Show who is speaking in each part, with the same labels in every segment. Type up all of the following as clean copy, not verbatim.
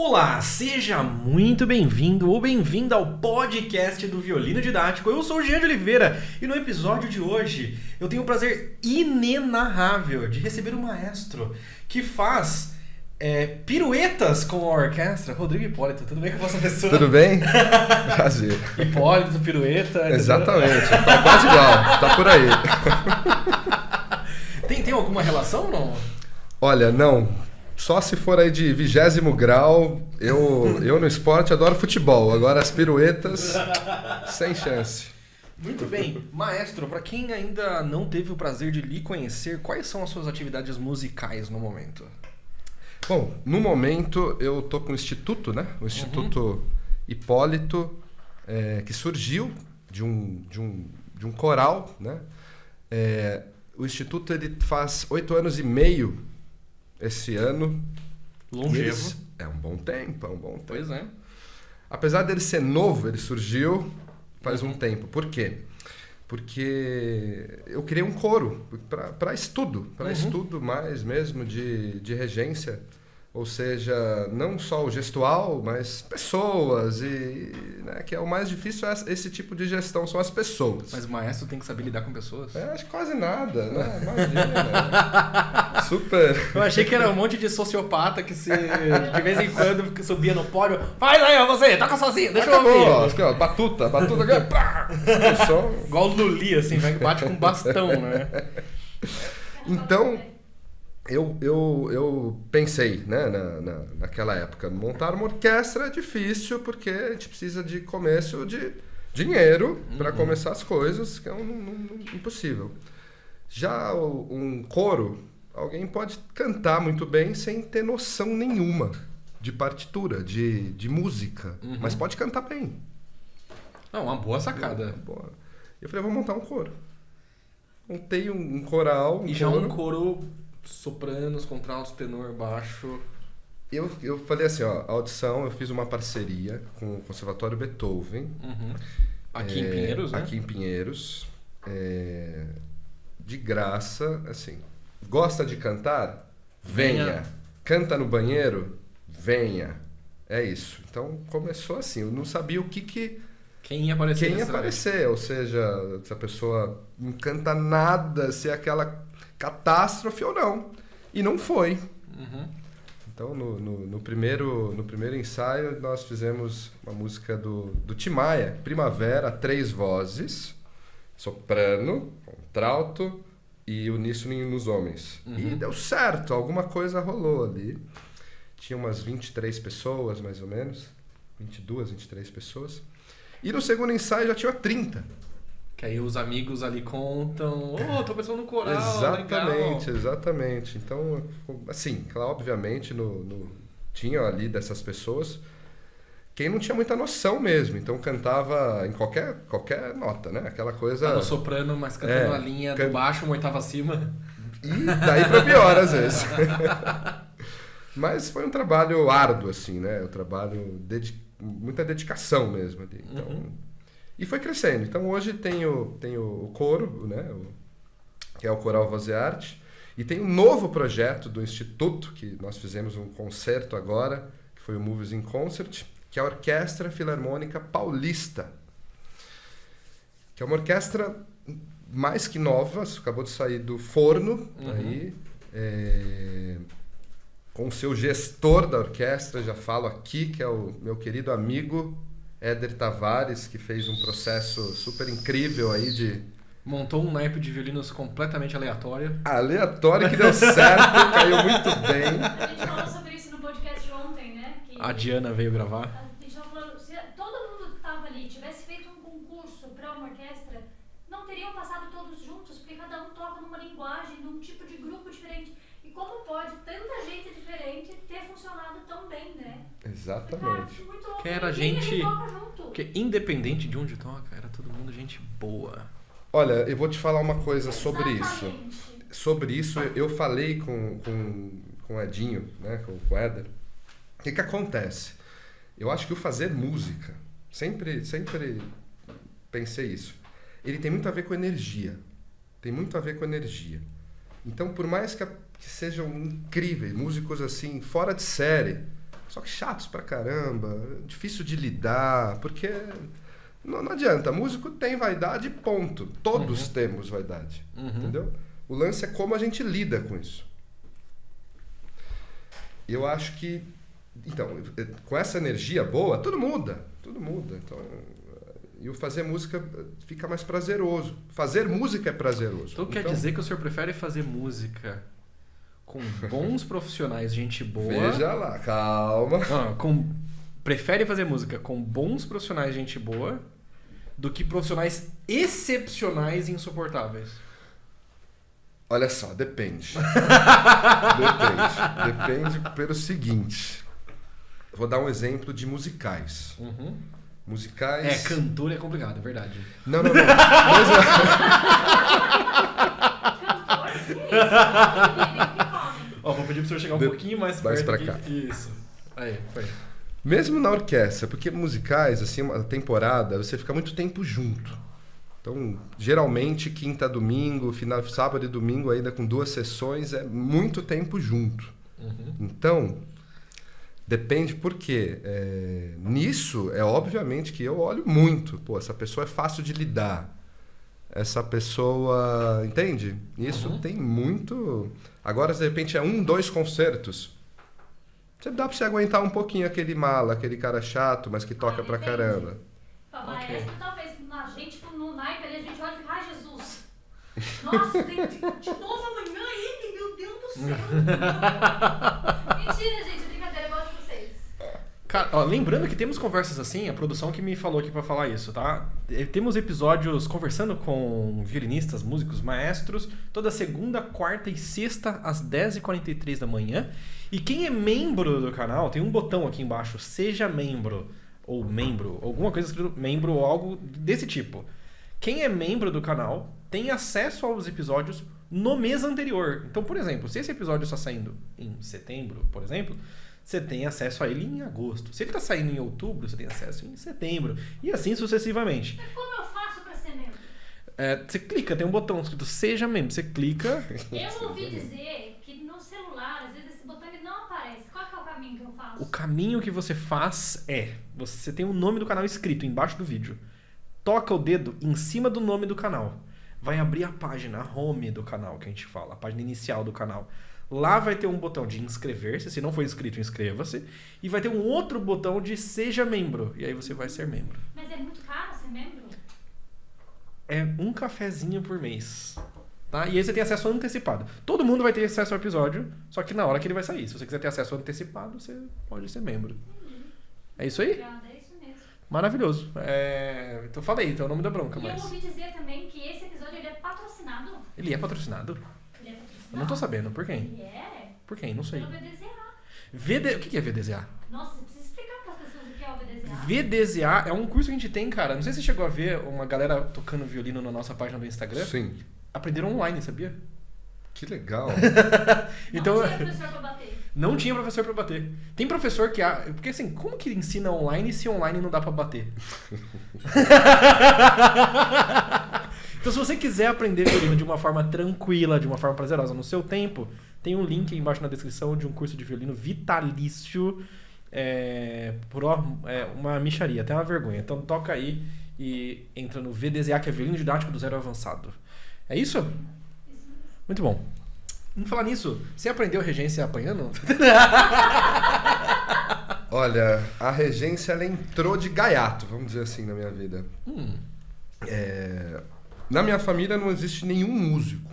Speaker 1: Olá, seja muito bem-vindo ou bem-vinda ao podcast do Violino Didático. Eu sou o Jean de Oliveira e no episódio de hoje eu tenho o prazer inenarrável de receber um maestro que faz piruetas com a orquestra. Rodrigo Hipólito, tudo bem com a vossa pessoa?
Speaker 2: Tudo bem? Prazer.
Speaker 1: Hipólito, pirueta.
Speaker 2: Exatamente, tá quase igual, tá por aí.
Speaker 1: Tem alguma relação ou não?
Speaker 2: Olha, não. Só se for aí de 20º grau, eu no esporte adoro futebol. Agora as piruetas, sem chance.
Speaker 1: Muito bem. Maestro, para quem ainda não teve o prazer de lhe conhecer, quais são as suas atividades musicais no momento?
Speaker 2: Bom, no momento eu tô com o Instituto, né? O Instituto Hipólito, que surgiu de um coral, né? O Instituto ele faz 8 anos e meio esse ano.
Speaker 1: Longevo.
Speaker 2: É um bom tempo, é um bom tempo.
Speaker 1: Pois é.
Speaker 2: Apesar dele ser novo, ele surgiu faz um tempo. Por quê? Porque eu criei um coro para estudo, estudo mais mesmo de regência. Ou seja, não só o gestual, mas pessoas, né, que é o mais difícil, esse tipo de gestão são as pessoas.
Speaker 1: Mas o maestro tem que saber lidar com pessoas?
Speaker 2: Acho que quase nada, né? Imagina. Super.
Speaker 1: Eu achei que era um monte de sociopata que de vez em quando subia no pódio. Faz aí, você, toca sozinho, deixa eu ouvir.
Speaker 2: Aqui, ó, batuta aqui, pá!
Speaker 1: Igual o Luli, assim, bate com bastão, né?
Speaker 2: Então, eu pensei, né, naquela época, montar uma orquestra é difícil porque a gente precisa de começo de dinheiro para começar as coisas, que é impossível. Já um coro, alguém pode cantar muito bem sem ter noção nenhuma de partitura, de música, mas pode cantar bem.
Speaker 1: Não, uma boa sacada.
Speaker 2: Boa. Eu falei, vou montar um coro. Montei um coral.
Speaker 1: Já um coro sopranos, contraltos, tenor, baixo.
Speaker 2: Eu falei assim, ó, a audição, eu fiz uma parceria com o Conservatório Beethoven.
Speaker 1: Aqui em Pinheiros, né?
Speaker 2: Aqui em Pinheiros. De graça, assim. Gosta de cantar? Venha. Canta no banheiro? Venha. É isso. Então, começou assim. Eu não sabia o que
Speaker 1: Quem ia aparecer?
Speaker 2: Quem ia aparecer. Ou seja, se a pessoa não canta nada, se é aquela catástrofe ou não. E não foi. Então, no primeiro ensaio, nós fizemos uma música do Tim Maia, Primavera, 3 vozes, soprano, contralto e uníssono nos homens. E deu certo, alguma coisa rolou ali. Tinha umas 23 pessoas, mais ou menos. 22, 23 pessoas. E no segundo ensaio já tinha 30.
Speaker 1: Que aí os amigos ali contam, tô pensando no coral,
Speaker 2: exatamente,
Speaker 1: legal.
Speaker 2: Exatamente. Então, assim, claro, obviamente, tinha ali dessas pessoas quem não tinha muita noção mesmo. Então, cantava em qualquer nota, né? Aquela coisa...
Speaker 1: Tá no soprano, mas cantando a linha do baixo, uma oitava acima.
Speaker 2: E daí pra pior, às vezes. Mas foi um trabalho árduo, assim, né? Um trabalho muita dedicação mesmo ali. Então... E foi crescendo. Então hoje tem o coro, né? Que é o Coral Voz e Arte. E tem um novo projeto do Instituto, que nós fizemos um concerto agora, que foi o Movies in Concert, que é a Orquestra Filarmônica Paulista. Que é uma orquestra mais que nova, acabou de sair do forno, aí, com o seu gestor da orquestra, já falo aqui, que é o meu querido amigo Éder Tavares, que fez um processo super incrível aí de...
Speaker 1: Montou um naipe de violinos completamente aleatório.
Speaker 2: Aleatório, que deu certo, caiu muito bem.
Speaker 3: A gente falou sobre isso no podcast ontem, né?
Speaker 1: A Diana veio gravar.
Speaker 3: A gente estava falando, se todo mundo que estava ali tivesse feito um concurso para uma orquestra, não teriam passado todos juntos, porque cada um toca numa linguagem, num tipo de grupo diferente. E como pode tanta gente diferente ter funcionado tão bem, né?
Speaker 2: Exatamente.
Speaker 3: Muito louco.
Speaker 1: Que era
Speaker 3: Ninguém
Speaker 1: gente...
Speaker 3: toca junto.
Speaker 1: Que independente de onde toca, era todo mundo gente boa.
Speaker 2: Olha, eu vou te falar uma coisa sobre isso.
Speaker 3: Exatamente.
Speaker 2: Sobre isso, eu falei com o Edinho, né, com o Éder. O que acontece? Eu acho que o fazer música, sempre pensei isso, ele tem muito a ver com energia. Tem muito a ver com energia. Então, por mais que sejam incríveis, músicos assim, fora de série, Só que chatos pra caramba, difícil de lidar, porque não adianta, músico tem vaidade, ponto. Todos temos vaidade, entendeu? O lance é como a gente lida com isso. Eu acho que, então, com essa energia boa, tudo muda. Então, e o fazer música fica mais prazeroso. Fazer música é prazeroso.
Speaker 1: Então quer dizer que o senhor prefere fazer música com bons profissionais, gente boa...
Speaker 2: Veja lá, calma.
Speaker 1: Prefere fazer música com bons profissionais, gente boa, do que profissionais excepcionais e insuportáveis?
Speaker 2: Olha só, depende. Depende pelo seguinte. Vou dar um exemplo de musicais. Musicais...
Speaker 1: Cantor é complicado, é verdade.
Speaker 2: Não.
Speaker 3: Cantor? Que isso?
Speaker 1: Vou pedir pro senhor chegar um pouquinho mais perto
Speaker 2: pra
Speaker 1: aqui.
Speaker 2: cá.
Speaker 1: Isso. Aí, foi.
Speaker 2: Mesmo na orquestra, porque musicais, assim, uma temporada, você fica muito tempo junto. Então, geralmente, quinta a domingo, final, sábado e domingo, ainda com 2 sessões, é muito tempo junto. Então, depende por quê. Nisso, é obviamente que eu olho muito. Pô, essa pessoa é fácil de lidar. Essa pessoa... Entende? Isso tem muito... Agora, de repente, é 1, 2 concertos. Dá pra você aguentar um pouquinho aquele mala, aquele cara chato, mas que toca pra caramba.
Speaker 3: Pra maestro, talvez a gente no naipe ali, a gente olha e fica, ai Jesus, nossa, tem de 12 amanhã ele, meu Deus do céu. Mentira, gente, brincadeira, eu gosto de vocês.
Speaker 1: Cara, lembrando que temos conversas assim, a produção que me falou aqui pra falar isso, tá? Temos episódios conversando com violinistas, músicos, maestros, toda segunda, quarta e sexta, às 10h43 da manhã. E quem é membro do canal, tem um botão aqui embaixo, seja membro, ou membro, alguma coisa escrito membro ou algo desse tipo. Quem é membro do canal tem acesso aos episódios no mês anterior. Então, por exemplo, se esse episódio está saindo em setembro, por exemplo, você tem acesso a ele em agosto. Se ele está saindo em outubro, você tem acesso em setembro. E assim sucessivamente.
Speaker 3: Mas como eu faço para ser membro?
Speaker 1: Você clica, tem um botão escrito seja membro. Você clica...
Speaker 3: Eu ouvi dizer que no celular, às vezes esse botão ele não aparece. Qual que é o caminho que eu faço?
Speaker 1: O caminho que você faz é... Você tem o nome do canal escrito embaixo do vídeo. Toca o dedo em cima do nome do canal. Vai abrir a página, a home do canal, que a gente fala. A página inicial do canal. Lá vai ter um botão de inscrever-se. Se não for inscrito, inscreva-se. E vai ter um outro botão de seja membro. E aí você vai ser membro.
Speaker 3: Mas é muito caro ser membro?
Speaker 1: É um cafezinho por mês. Tá? E aí você tem acesso antecipado. Todo mundo vai ter acesso ao episódio, só que na hora que ele vai sair. Se você quiser ter acesso antecipado, você pode ser membro. É isso aí?
Speaker 3: Obrigada, é isso mesmo.
Speaker 1: Maravilhoso. Então falei, então é o nome da bronca.
Speaker 3: E eu ouvi dizer também que esse episódio ele é patrocinado.
Speaker 1: Ele é patrocinado?
Speaker 3: Ele é patrocinado.
Speaker 1: Eu não tô sabendo. Por quem?
Speaker 3: Ele é?
Speaker 1: Por quem? Não sei.
Speaker 3: Pelo VDZA.
Speaker 1: O que é VDZA?
Speaker 3: Nossa, você precisa explicar para as pessoas o que é o VDZA.
Speaker 1: VDZA é um curso que a gente tem, cara. Não sei se você chegou a ver uma galera tocando violino na nossa página do Instagram.
Speaker 2: Sim.
Speaker 1: Aprenderam online, sabia?
Speaker 2: Que legal.
Speaker 1: Então,
Speaker 3: Não tinha professor pra bater.
Speaker 1: não tinha professor pra bater. Tem professor que... Porque assim, como que ensina online se online não dá pra bater? Então, se você quiser aprender violino de uma forma tranquila, de uma forma prazerosa, no seu tempo, tem um link aí embaixo na descrição de um curso de violino vitalício por uma mixaria, até uma vergonha. Então, toca aí e entra no VDZA, que é Violino Didático do Zero Avançado. É isso? Muito bom. Vamos falar nisso. Você aprendeu regência apanhando?
Speaker 2: Olha, a regência ela entrou de gaiato, vamos dizer assim, na minha vida. Na minha família não existe nenhum músico.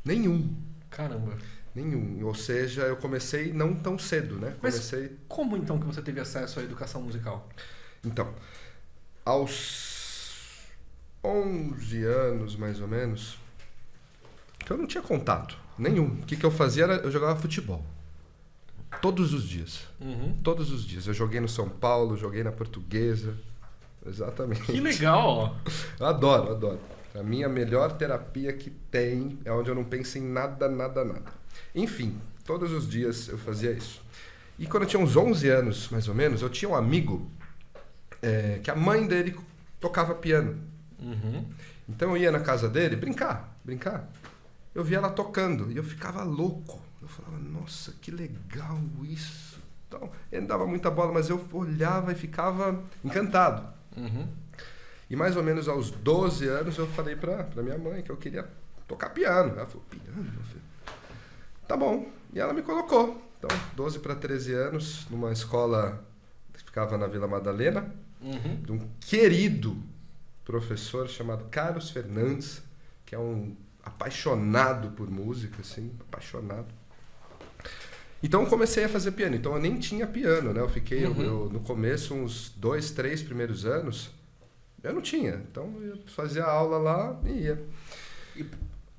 Speaker 2: Nenhum.
Speaker 1: Caramba.
Speaker 2: Nenhum. Ou seja, eu comecei não tão cedo, né?
Speaker 1: Mas como então que você teve acesso à educação musical?
Speaker 2: Então, aos 11 anos, mais ou menos, que eu não tinha contato nenhum. O que eu fazia era, eu jogava futebol. Todos os dias. Todos os dias. Eu joguei no São Paulo, joguei na Portuguesa. Exatamente.
Speaker 1: Que legal!
Speaker 2: Eu adoro, adoro. A minha melhor terapia que tem é onde eu não penso em nada, nada, nada. Enfim, todos os dias eu fazia isso. E quando eu tinha uns 11 anos, mais ou menos, eu tinha um amigo que a mãe dele tocava piano. Então eu ia na casa dele brincar. Eu via ela tocando e eu ficava louco. Eu falava, nossa, que legal isso. Então, ele não dava muita bola, mas eu olhava e ficava encantado. E mais ou menos aos 12 anos eu falei pra minha mãe que eu queria tocar piano. Ela falou, piano, meu filho? Tá bom. E ela me colocou. Então, 12 para 13 anos, numa escola que ficava na Vila Madalena, de um querido professor chamado Carlos Fernandes, que é um apaixonado por música, assim, apaixonado. Então, eu comecei a fazer piano. Então, eu nem tinha piano, né? Eu fiquei, no começo, uns 2, 3 primeiros anos, eu não tinha. Então, eu fazia aula lá e ia.
Speaker 1: E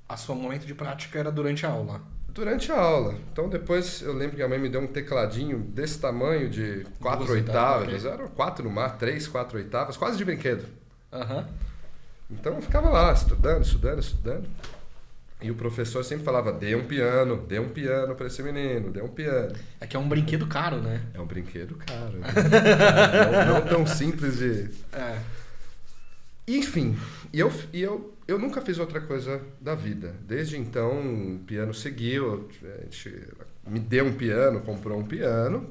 Speaker 1: a seu momento de prática era durante a aula?
Speaker 2: Durante a aula. Então, depois, eu lembro que a mãe me deu um tecladinho desse tamanho, de 4 oitavas. Eram 4 no mar, 3, 4 oitavas, quase de brinquedo. Então, eu ficava lá, estudando. E o professor sempre falava, dê um piano para esse menino, dê um piano.
Speaker 1: É que é um brinquedo caro, né?
Speaker 2: É um brinquedo caro. não tão simples de... Enfim, eu nunca fiz outra coisa da vida. Desde então, o piano seguiu, a gente me deu um piano, comprou um piano,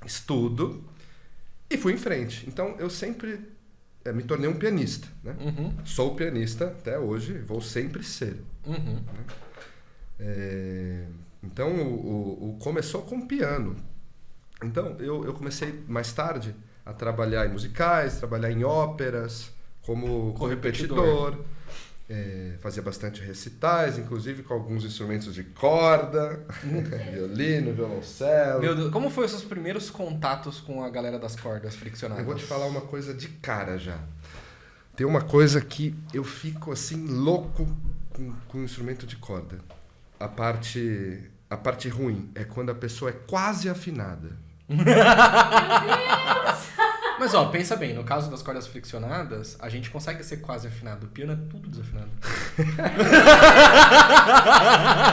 Speaker 2: estudo e fui em frente. Então, eu sempre me tornei um pianista, né? Sou pianista até hoje, vou sempre ser. Né? Então, começou com piano. Então, eu comecei mais tarde a trabalhar em musicais, trabalhar em óperas, como correpetidor. Fazia bastante recitais, inclusive com alguns instrumentos de corda, violino, violoncelo.
Speaker 1: Meu Deus, como foram os seus primeiros contatos com a galera das cordas friccionadas?
Speaker 2: Eu vou te falar uma coisa de cara já. Tem uma coisa que eu fico assim louco com o instrumento de corda. A parte ruim é quando a pessoa é quase afinada.
Speaker 3: Meu Deus!
Speaker 1: Mas ó, pensa bem, no caso das cordas friccionadas, a gente consegue ser quase afinado. O piano é tudo desafinado.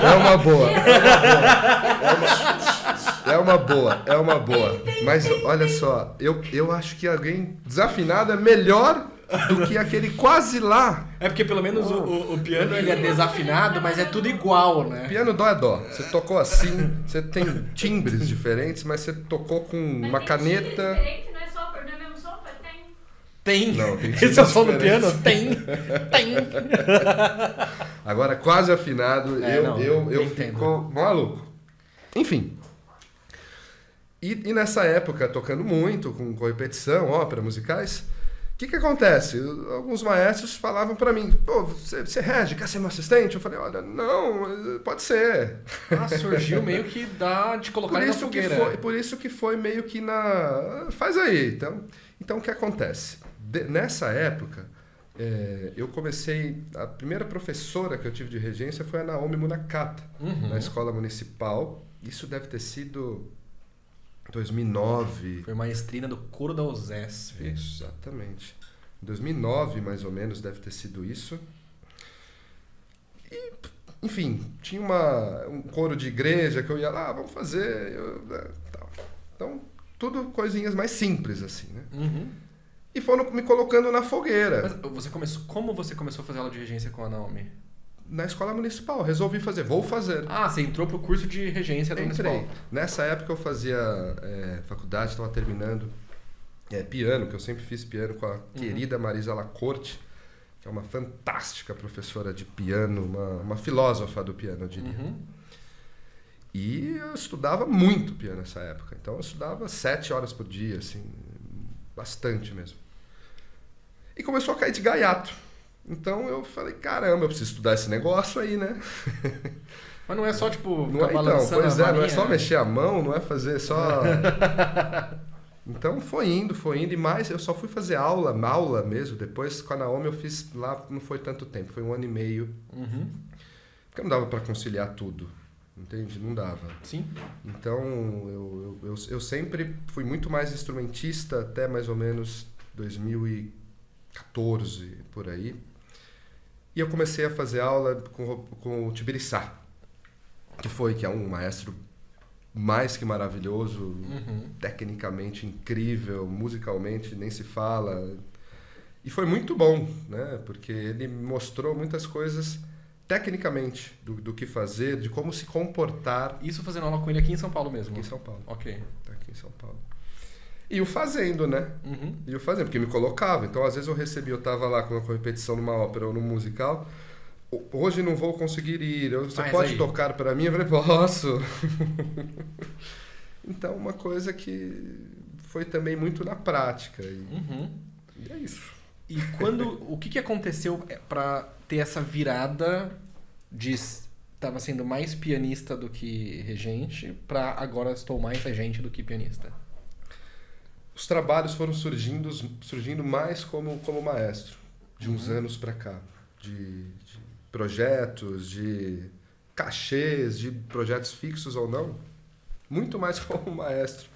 Speaker 2: É uma boa. É uma boa. Mas olha só, eu acho que alguém desafinado é melhor do que aquele quase lá.
Speaker 1: É porque pelo menos o piano ele é desafinado, mas é tudo igual, né?
Speaker 2: Piano dó é dó. Você tocou assim, você tem timbres diferentes, mas você tocou com uma caneta.
Speaker 3: Diferente, não é só não é mesmo som,
Speaker 1: Tem.
Speaker 2: Não, tem
Speaker 1: Esse é o som do
Speaker 2: diferentes.
Speaker 1: piano? Tem.
Speaker 2: Agora, quase afinado, eu
Speaker 1: entendo.
Speaker 2: fico maluco. Enfim. E nessa época, tocando muito, com repetição, ópera, musicais, o que acontece? Alguns maestros falavam pra mim, pô, você rege, quer ser meu assistente? Eu falei, olha, não, pode ser.
Speaker 1: Surgiu meio que de colocar
Speaker 2: Por
Speaker 1: ele na
Speaker 2: isso,
Speaker 1: fogueira.
Speaker 2: por isso que foi meio que faz aí. Então o que acontece? Nessa época, eu comecei... A primeira professora que eu tive de regência foi a Naomi Munakata, na escola municipal. Isso deve ter sido 2009.
Speaker 1: Foi maestrina do coro da USESP.
Speaker 2: Exatamente. Em 2009, mais ou menos, deve ter sido isso. E, enfim, tinha um coro de igreja que eu ia lá, vamos fazer. Tal. Então, tudo coisinhas mais simples, assim, né? E foram me colocando na fogueira.
Speaker 1: Mas como você começou a fazer aula de regência com a Naomi?
Speaker 2: Na escola municipal, resolvi fazer, vou fazer.
Speaker 1: Ah, você entrou pro curso de regência da
Speaker 2: Entrei.
Speaker 1: municipal.
Speaker 2: Nessa época eu fazia faculdade, estava terminando piano, que eu sempre fiz piano com a querida Marisa Lacorte, que é uma fantástica professora de piano, uma filósofa do piano, eu diria. E eu estudava muito piano nessa época. Então eu estudava 7 horas por dia, assim, bastante mesmo. E começou a cair de gaiato. Então eu falei, caramba, eu preciso estudar esse negócio aí, né?
Speaker 1: Mas não é só, tipo,
Speaker 2: não é, então, pois não é só mexer a mão, não é fazer só... Então foi indo, e mais, eu só fui fazer aula mesmo, depois com a Naomi eu fiz lá, não foi tanto tempo, foi 1 ano e meio, porque não dava para conciliar tudo, entende? Não dava.
Speaker 1: Sim.
Speaker 2: Então eu sempre fui muito mais instrumentista até mais ou menos 2014, por aí. E eu comecei a fazer aula com o Tibiriçá, que é um maestro mais que maravilhoso, tecnicamente incrível, musicalmente nem se fala. E foi muito bom, né? Porque ele mostrou muitas coisas tecnicamente do que fazer, de como se comportar.
Speaker 1: Isso fazendo aula com ele aqui em São Paulo mesmo?
Speaker 2: Aqui em São Paulo.
Speaker 1: Ok.
Speaker 2: Tá aqui em São Paulo. E o fazendo, né?
Speaker 1: Uhum.
Speaker 2: E o fazendo, porque me colocava. Então, às vezes eu tava lá com uma repetição numa ópera ou num musical. Hoje não vou conseguir ir. Você pode tocar para mim? Eu falei, posso. Então, uma coisa que foi também muito na prática. E é isso.
Speaker 1: E o que aconteceu para ter essa virada de estava sendo mais pianista do que regente para agora estou mais regente do que pianista?
Speaker 2: Os trabalhos foram surgindo mais como maestro, de uns anos para cá. De projetos, de cachês, de projetos fixos ou não. Muito mais como maestro.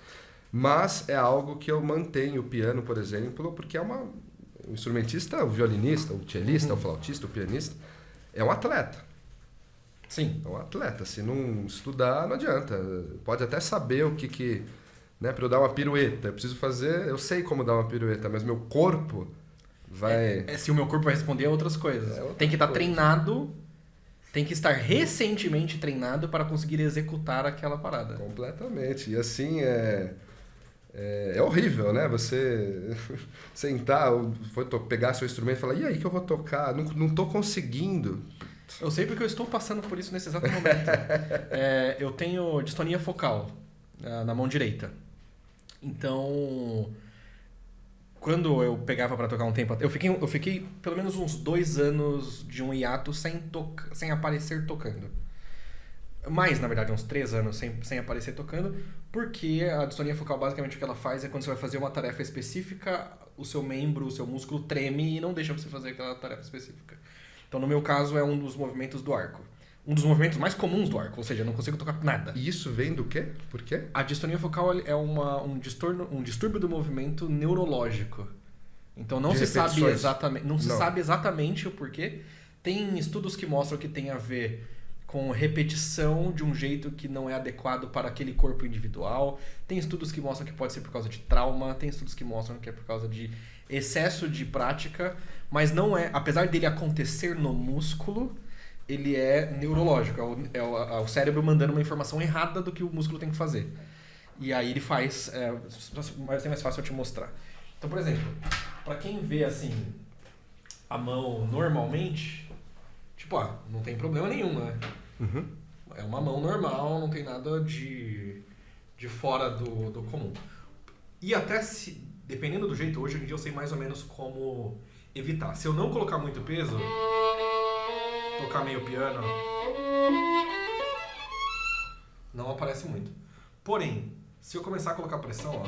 Speaker 2: Mas é algo que eu mantenho, o piano, por exemplo, porque o instrumentista, o violinista, o cellista, o flautista, o pianista, é um atleta.
Speaker 1: Sim.
Speaker 2: É um atleta. Se não estudar, não adianta. Pode até saber o que né, para eu dar uma pirueta. Eu preciso fazer... Eu sei como dar uma pirueta, mas meu corpo vai...
Speaker 1: Se o meu corpo vai responder a outras coisas. Tem que estar treinado, tem que estar recentemente treinado para conseguir executar aquela parada.
Speaker 2: Completamente. E assim, é horrível, né? Você sentar, pegar seu instrumento e falar, e aí que eu vou tocar? Não tô conseguindo.
Speaker 1: Eu sei porque eu estou passando por isso nesse exato momento. Eu tenho distonia focal na mão direita. Então, quando eu pegava para tocar um tempo... Eu fiquei pelo menos uns 2 anos de um hiato sem aparecer tocando. Mais, na verdade, uns 3 anos sem aparecer tocando, porque a distonia focal, basicamente, o que ela faz é quando você vai fazer uma tarefa específica, o seu membro, o seu músculo treme e não deixa você fazer aquela tarefa específica. Então, no meu caso, é um dos movimentos do arco. Um dos movimentos mais comuns do arco, ou seja, eu não consigo tocar nada.
Speaker 2: E isso vem do quê? Por quê?
Speaker 1: A distonia focal é um distúrbio do movimento neurológico. Então, não se sabe exatamente o porquê. Tem estudos que mostram que tem a ver com repetição de um jeito que não é adequado para aquele corpo individual. Tem estudos que mostram que pode ser por causa de trauma. Tem estudos que mostram que é por causa de excesso de prática. Mas não é... Apesar dele acontecer no músculo, ele é neurológico. É o cérebro mandando uma informação errada do que o músculo tem que fazer. E aí ele faz... Mas é mais fácil eu te mostrar. Então, por exemplo, para quem vê assim a mão normalmente, tipo, não tem problema nenhum, né?
Speaker 2: Uhum.
Speaker 1: É uma mão normal, não tem nada de fora do comum. E até dependendo do jeito, hoje em dia eu sei mais ou menos como evitar. Se eu não colocar muito peso, tocar meio piano, não aparece muito. Porém, se eu começar a colocar pressão,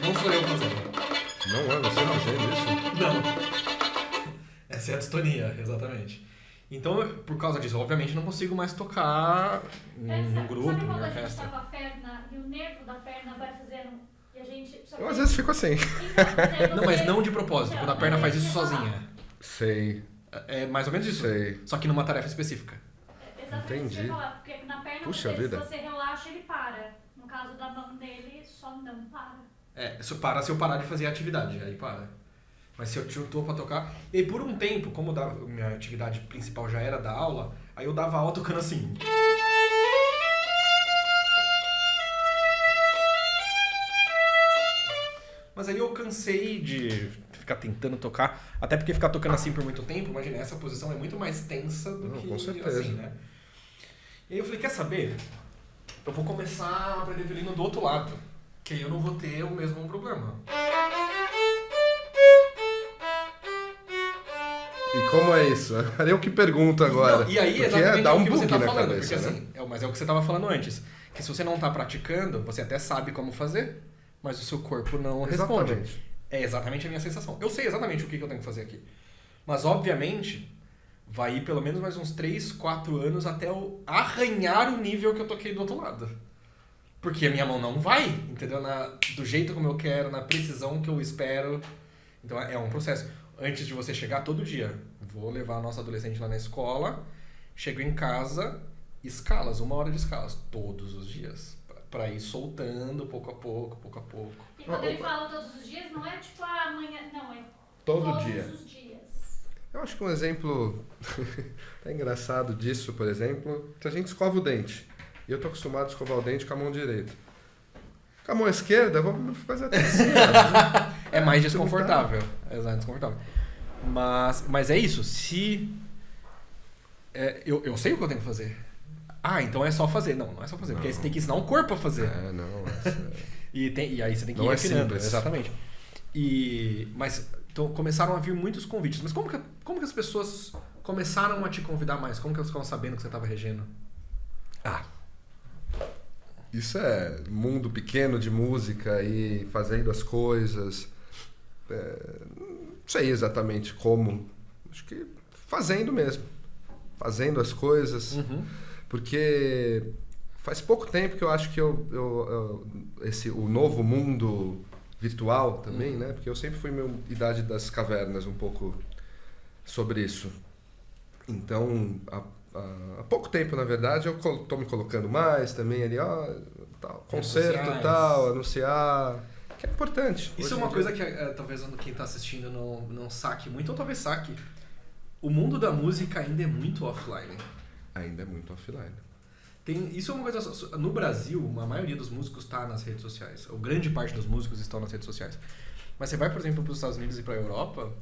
Speaker 1: não sou eu fazendo.
Speaker 2: Não é você fazendo isso?
Speaker 1: Não. Essa é a distonia, exatamente. Então, por causa disso, obviamente não consigo mais tocar num grupo,
Speaker 3: sabe quando
Speaker 1: numa
Speaker 3: a gente
Speaker 1: orquestra.
Speaker 3: tá com a perna e o nervo da perna vai fazendo e a gente...
Speaker 2: Eu às vezes fico assim.
Speaker 3: Então,
Speaker 1: Não, mas não de propósito, quando a perna faz isso sozinha.
Speaker 2: Sei.
Speaker 1: É mais ou menos isso.
Speaker 2: Sei.
Speaker 1: Só que numa tarefa específica.
Speaker 3: Exatamente
Speaker 2: Entendi.
Speaker 3: isso que eu ia falar, porque na perna
Speaker 2: Puxa vida.
Speaker 3: se você relaxa, ele para. No caso da mão dele, só não para.
Speaker 1: Isso para se eu parar de fazer a atividade, aí para. Mas se eu tô pra tocar... E por um tempo, como minha atividade principal já era dar aula, aí eu dava aula tocando assim. Mas aí eu cansei de ficar tentando tocar, até porque ficar tocando assim por muito tempo, imagina, essa posição é muito mais tensa do que
Speaker 2: com certeza.
Speaker 1: assim, né? E aí eu falei, quer saber? Eu vou começar a aprender violino do outro lado, que aí eu não vou ter o mesmo problema.
Speaker 2: E como é isso? Eu que pergunto agora.
Speaker 1: Não, e aí,
Speaker 2: porque
Speaker 1: exatamente
Speaker 2: dá um
Speaker 1: o que você
Speaker 2: bug
Speaker 1: tá
Speaker 2: na
Speaker 1: falando,
Speaker 2: cabeça,
Speaker 1: porque
Speaker 2: né?
Speaker 1: assim, mas é o que você tava falando antes, que se você não tá praticando, você até sabe como fazer, mas o seu corpo não responde.
Speaker 2: Exatamente.
Speaker 1: É exatamente a minha sensação. Eu sei exatamente o que eu tenho que fazer aqui. Mas, obviamente, vai ir pelo menos mais uns 3, 4 anos até eu arranhar o nível que eu toquei do outro lado. Porque a minha mão não vai, entendeu? Do jeito como eu quero, na precisão que eu espero. Então, é um processo. Antes de você chegar todo dia, vou levar a nossa adolescente lá na escola, chego em casa, escalas, 1 hora de escalas, todos os dias. Pra ir soltando pouco a pouco, pouco a pouco.
Speaker 3: E quando ele fala todos os dias, não é tipo amanhã, não, é
Speaker 2: Todo
Speaker 3: todos
Speaker 2: dia.
Speaker 3: os dias.
Speaker 2: Eu acho que um exemplo é engraçado disso, por exemplo, se a gente escova o dente. E eu tô acostumado a escovar o dente com a mão direita. Com a mão esquerda, vamos fazer até assim.
Speaker 1: É mais desconfortável. Exato, desconfortável. Mas é isso. Se... eu sei o que eu tenho que fazer. Ah, então é só fazer. Não é só fazer. Porque aí você tem que ensinar o corpo a fazer.
Speaker 2: Não.
Speaker 1: E aí você tem que ir
Speaker 2: Não é
Speaker 1: refinando.
Speaker 2: simples.
Speaker 1: Exatamente. Mas então, começaram a vir muitos convites. Mas como que as pessoas começaram a te convidar mais? Como que elas ficaram sabendo que você estava regendo?
Speaker 2: Isso é mundo pequeno de música e fazendo as coisas. Não sei exatamente como. Acho que fazendo mesmo. Fazendo as coisas.
Speaker 1: Uhum.
Speaker 2: Porque faz pouco tempo que eu acho que o novo mundo virtual também, né? Porque eu sempre fui meu idade das cavernas um pouco sobre isso. Então, há pouco tempo, na verdade, eu tô me colocando mais também ali, tal, concerto e tal, anunciar, que é importante.
Speaker 1: Isso é uma coisa que talvez quem está assistindo não saque muito, ou talvez saque. O mundo da música ainda é muito offline.
Speaker 2: Ainda é muito offline.
Speaker 1: Isso é uma coisa... No Brasil, a maioria dos músicos está nas redes sociais. Ou grande parte dos músicos estão nas redes sociais. Mas você vai, por exemplo, para os Estados Unidos e para a Europa,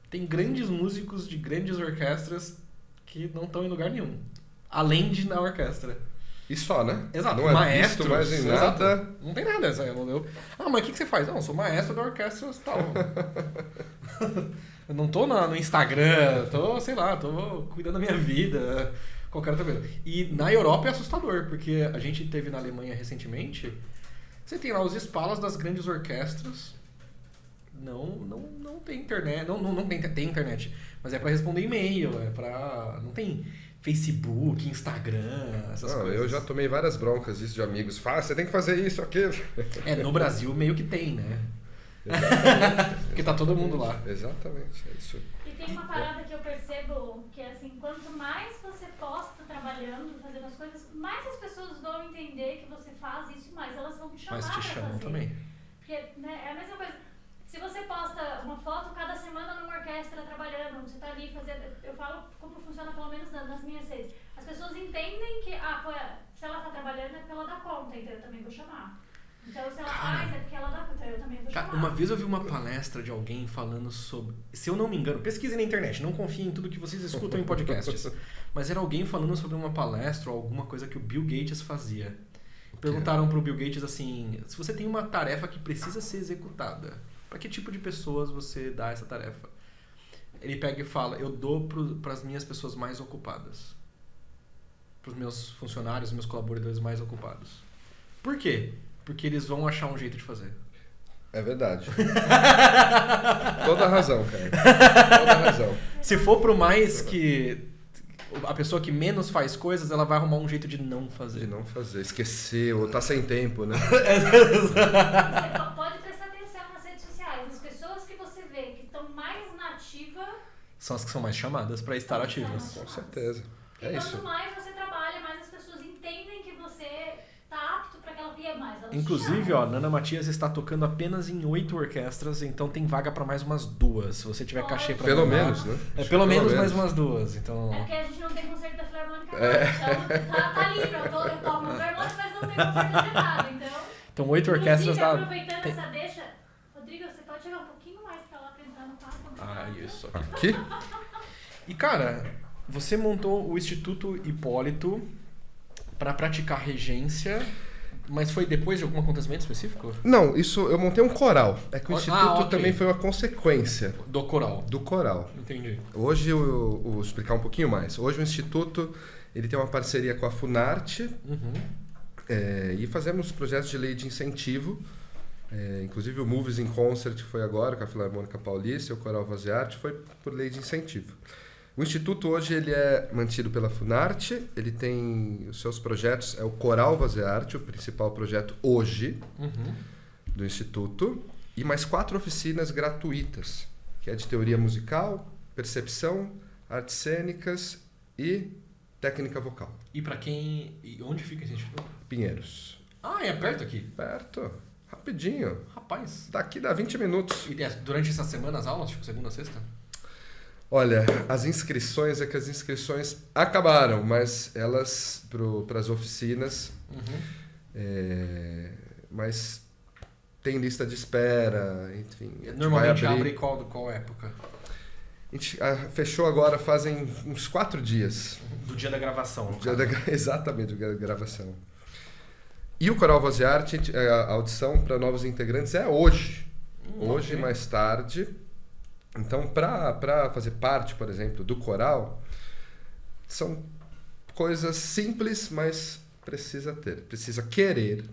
Speaker 1: tem grandes músicos de grandes orquestras que não estão em lugar nenhum. Além de na orquestra.
Speaker 2: E só, né?
Speaker 1: Exato.
Speaker 2: Não é
Speaker 1: Maestro,
Speaker 2: visto mais em nada.
Speaker 1: Exato. Não tem nada. Mas o que você faz? Não, eu sou maestro da orquestra tal. Eu não tô no Instagram, tô cuidando da minha vida, qualquer outra coisa. E na Europa é assustador, porque a gente teve na Alemanha recentemente, você tem lá os espalas das grandes orquestras, não tem internet, não tem internet, mas é pra responder e-mail, não tem Facebook, Instagram, essas coisas.
Speaker 2: Eu já tomei várias broncas disso de amigos, você tem que fazer isso, aquilo.
Speaker 1: No Brasil meio que tem, né?
Speaker 2: Exatamente.
Speaker 1: Porque tá todo mundo lá.
Speaker 2: Exatamente, é isso.
Speaker 3: E tem uma parada que eu percebo que é assim, quanto mais você posta trabalhando, fazendo as coisas, mais as pessoas vão entender que você faz isso, mais elas vão te chamar
Speaker 1: Mas te
Speaker 3: pra
Speaker 1: chamam
Speaker 3: fazer.
Speaker 1: também.
Speaker 3: Porque, né, é a mesma coisa. Se você posta uma foto cada semana numa orquestra trabalhando, você tá ali fazendo... Eu falo como funciona pelo menos nas minhas redes. As pessoas entendem que, se ela tá trabalhando é porque ela dá conta, então eu também vou chamar. Então, se ela faz, é porque ela dá conta, eu também vou chamar.
Speaker 1: Uma vez eu vi uma palestra de alguém falando sobre... Se eu não me engano, pesquisem na internet, não confiem em tudo que vocês escutam em podcasts. Mas era alguém falando sobre uma palestra ou alguma coisa que o Bill Gates fazia. Perguntaram pro Bill Gates assim, se você tem uma tarefa que precisa ser executada, para que tipo de pessoas você dá essa tarefa? Ele pega e fala, eu dou para as minhas pessoas mais ocupadas. Para os meus funcionários, meus colaboradores mais ocupados. Por quê? Porque eles vão achar um jeito de fazer.
Speaker 2: É verdade. Toda razão, cara. Toda razão.
Speaker 1: Se for pro mais que... A pessoa que menos faz coisas, ela vai arrumar um jeito de não fazer.
Speaker 2: De não fazer. Esquecer, ou tá sem tempo, né?
Speaker 3: Você pode prestar atenção nas redes sociais. As pessoas que você vê que estão mais na ativa...
Speaker 1: São as que são mais chamadas para estar ativas.
Speaker 2: Com certeza.
Speaker 3: E quanto mais você trabalha, mais as pessoas entendem que você tá apto para aquela via mais.
Speaker 1: Inclusive, Nana Matias está tocando apenas em 8 orquestras, então tem vaga para mais umas 2. Se você tiver cachê para
Speaker 2: pelo menos, né?
Speaker 1: Pelo menos mais umas 2. Então...
Speaker 3: É porque a gente não tem concerto da Filarmônica agora. Então tá livre. Eu toco no Filarmônica, mas não tem concerto agendado.
Speaker 1: Então 8 orquestras dá...
Speaker 3: Aproveitando essa deixa, Rodrigo, você pode chegar um pouquinho mais para lá para entrar no palco?
Speaker 1: Isso.
Speaker 2: Aqui?
Speaker 1: E cara, você montou o Instituto Hipólito para praticar regência, mas foi depois de algum acontecimento específico?
Speaker 2: Não, eu montei um coral. É que o Instituto
Speaker 1: ok.
Speaker 2: também foi uma consequência
Speaker 1: Do coral.
Speaker 2: do coral.
Speaker 1: Entendi.
Speaker 2: Hoje, eu vou explicar um pouquinho mais. Hoje o Instituto ele tem uma parceria com a Funarte e fazemos projetos de lei de incentivo. Inclusive o Movies in Concert foi agora com a Filarmônica Paulista, o Coral Voz e Arte foi por lei de incentivo. O Instituto hoje ele é mantido pela Funarte, ele tem os seus projetos, é o Coral Voz e Arte, o principal projeto hoje do Instituto, e mais 4 oficinas gratuitas, que é de teoria musical, percepção, artes cênicas e técnica vocal.
Speaker 1: E para quem... E onde fica esse instituto?
Speaker 2: Pinheiros.
Speaker 1: É perto aqui?
Speaker 2: Perto, rapidinho.
Speaker 1: Rapaz.
Speaker 2: Daqui dá 20 minutos.
Speaker 1: E durante essa semana as aulas, tipo segunda a sexta?
Speaker 2: Olha, as inscrições acabaram, mas elas para as oficinas, mas tem lista de espera, enfim.
Speaker 1: Normalmente abre qual época?
Speaker 2: A gente fechou agora fazem uns 4 dias.
Speaker 1: Do dia da gravação.
Speaker 2: Exatamente, do dia da gravação. E o Coral Voz e Arte, a audição para novos integrantes é hoje. Hoje, okay. Mais tarde. Então, para fazer parte, por exemplo, do coral, são coisas simples, mas precisa querer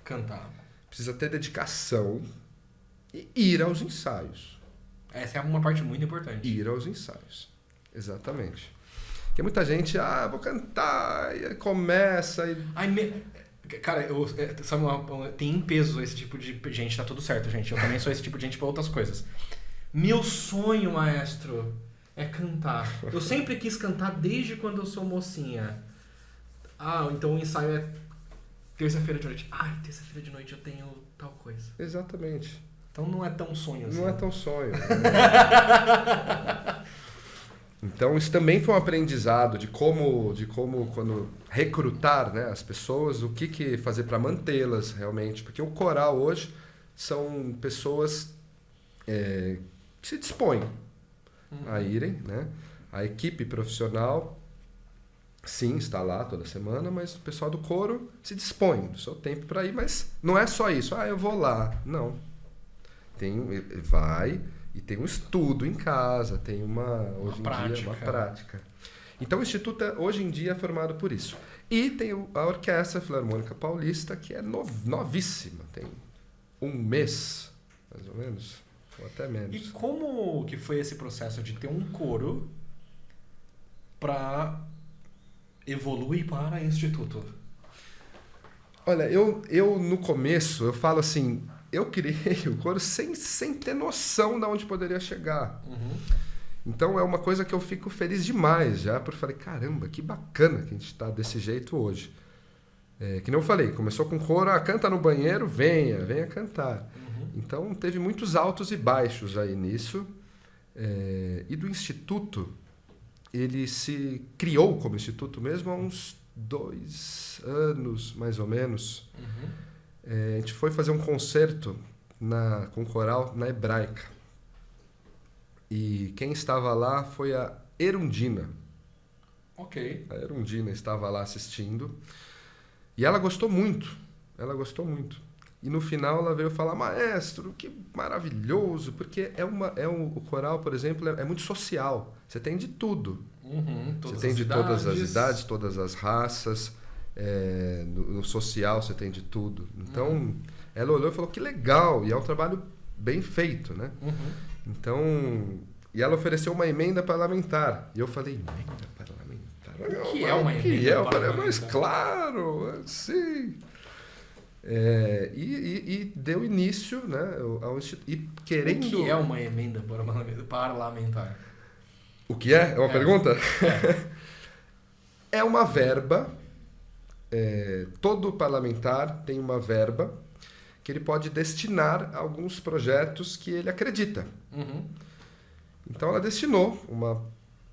Speaker 1: cantar,
Speaker 2: precisa ter dedicação e ir aos ensaios.
Speaker 1: Essa é uma parte muito importante.
Speaker 2: Ir aos ensaios, exatamente. Porque muita gente, vou cantar, e começa e...
Speaker 1: Cara, sabe, tem em peso esse tipo de gente, tá tudo certo, gente. Eu também sou esse tipo de gente para outras coisas. Meu sonho, maestro, é cantar. Eu sempre quis cantar desde quando eu sou mocinha. Então o ensaio é terça-feira de noite. Terça-feira de noite eu tenho tal coisa.
Speaker 2: Exatamente.
Speaker 1: Então não é tão sonho assim.
Speaker 2: Não é tão sonho. Então isso também foi um aprendizado de como quando recrutar, né, as pessoas, o que fazer para mantê-las realmente. Porque o coral hoje são pessoas... que se dispõem a irem, né? A equipe profissional, sim, está lá toda semana, mas o pessoal do coro se dispõe do seu tempo para ir, mas não é só isso, eu vou lá. Não. Vai e tem um estudo em casa, tem uma prática. Então o Instituto hoje em dia é formado por isso. E tem a Orquestra Filarmônica Paulista, que é novíssima, tem 1 mês, mais ou menos. Ou até menos.
Speaker 1: E como que foi esse processo de ter um coro para evoluir para instituto?
Speaker 2: Olha, eu no começo, eu falo assim, eu criei o coro sem ter noção de onde poderia chegar. Então é uma coisa que eu fico feliz demais já, porque falei, caramba, que bacana que a gente está desse jeito hoje. Que nem eu falei, começou com coro, canta no banheiro, venha cantar. Então, teve muitos altos e baixos aí nisso. E do Instituto, ele se criou como Instituto mesmo há uns 2 anos, mais ou menos. A gente foi fazer um concerto com coral na Hebraica. E quem estava lá foi a Erundina.
Speaker 1: Ok.
Speaker 2: A Erundina estava lá assistindo. E ela gostou muito. E no final ela veio falar, maestro, que maravilhoso, porque o coral, por exemplo, é muito social. Você tem de tudo. Você tem de todas as idades, todas as raças. No social você tem de tudo. Então, ela olhou e falou, que legal. E é um trabalho bem feito, né? Então, e ela ofereceu uma emenda parlamentar. E eu falei, emenda parlamentar?
Speaker 1: O que é uma emenda
Speaker 2: parlamentar? Eu falei,
Speaker 1: parlamentar?
Speaker 2: mas claro, sim. E deu início, né, ao instituto. E querendo...
Speaker 1: O que é uma emenda parlamentar?
Speaker 2: O que é? É uma pergunta? É uma verba. Todo parlamentar tem uma verba que ele pode destinar a alguns projetos que ele acredita. Então ela destinou uma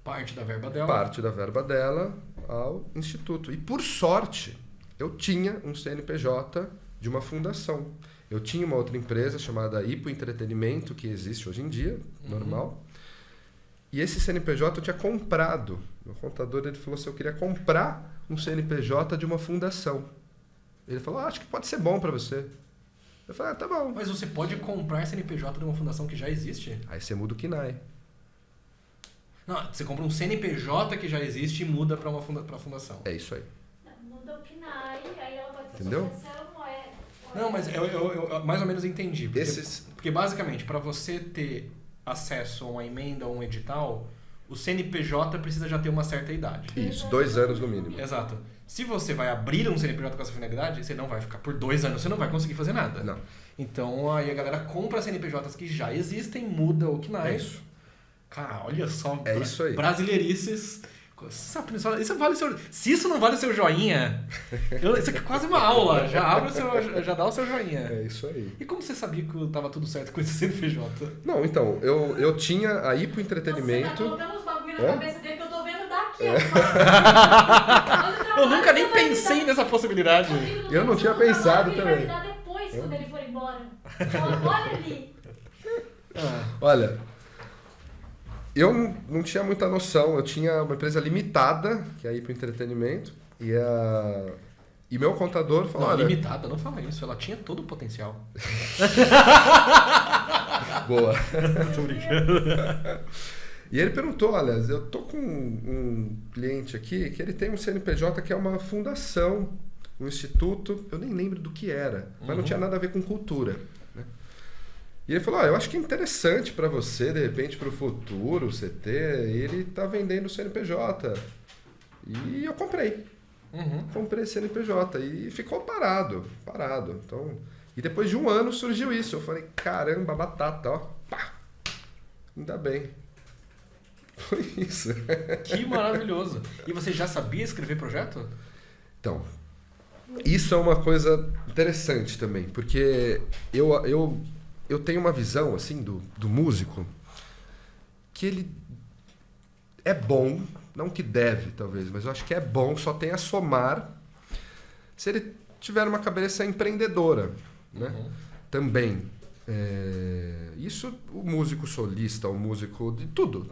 Speaker 1: parte da verba dela ao instituto. E por sorte, eu tinha um CNPJ de uma fundação. Eu tinha uma outra empresa chamada Ipo Entretenimento, que existe hoje em dia, normal. E esse CNPJ eu tinha comprado. Meu contador ele falou assim, eu queria comprar um CNPJ de uma fundação. Ele falou, acho que pode ser bom para você. Eu falei, tá bom. Mas você pode comprar CNPJ de uma fundação que já existe?
Speaker 2: Aí você muda o KNAI.
Speaker 1: Não, você compra um CNPJ que já existe e muda para pra fundação.
Speaker 2: É isso aí.
Speaker 3: Muda o KNAI, aí ela pode ter
Speaker 2: entendeu?
Speaker 1: Não, mas eu mais ou menos entendi. Porque basicamente, para você ter acesso a uma emenda ou um edital, o CNPJ precisa já ter uma certa idade.
Speaker 2: Isso, 2 anos no mínimo.
Speaker 1: Exato. Se você vai abrir um CNPJ com essa finalidade, você não vai ficar por 2 anos, você não vai conseguir fazer nada.
Speaker 2: Não.
Speaker 1: Então aí a galera compra CNPJs que já existem, muda o KNAI.
Speaker 2: É isso.
Speaker 1: Cara, olha só.
Speaker 2: É isso aí.
Speaker 1: Brasileirices Isso vale se isso não vale o seu joinha, isso aqui é quase uma aula. Já abre já dá o seu joinha.
Speaker 2: É isso aí.
Speaker 1: E como você sabia que tava tudo certo com esse CNPJ?
Speaker 2: Não, então, eu tinha aí pro
Speaker 3: Você tá
Speaker 2: entretenimento.
Speaker 3: colocando uns bagulho na cabeça dele que eu tô vendo daqui.
Speaker 1: Eu nunca nem pensei nessa possibilidade.
Speaker 2: Eu não tinha pensado também.
Speaker 3: Ele vai me dar depois, quando ele for embora. Olha ali.
Speaker 2: Olha, eu não tinha muita noção. Eu tinha uma empresa limitada, que é aí pro entretenimento, e meu contador falou,
Speaker 1: Não,
Speaker 2: olha...
Speaker 1: limitada, não fala isso. Ela tinha todo o potencial.
Speaker 2: Boa.
Speaker 1: Tô brincando.
Speaker 2: E ele perguntou, olha, eu tô com um cliente aqui que ele tem um CNPJ que é uma fundação, um instituto, eu nem lembro do que era, mas não tinha nada a ver com cultura. Né? E ele falou, eu acho que é interessante para você, de repente, para o futuro, você ter, ele tá vendendo o CNPJ. E eu comprei. Comprei CNPJ e ficou parado. Então, e depois de um ano surgiu isso. Eu falei, caramba, batata, ó. Pá! Ainda bem. Foi isso.
Speaker 1: Que maravilhoso. E você já sabia escrever projeto?
Speaker 2: Então, isso é uma coisa interessante também, porque eu tenho uma visão assim do músico que ele é bom, não que deve talvez, mas eu acho que é bom, só tem a somar se ele tiver uma cabeça empreendedora, né? Também. Isso o músico solista, o músico de tudo,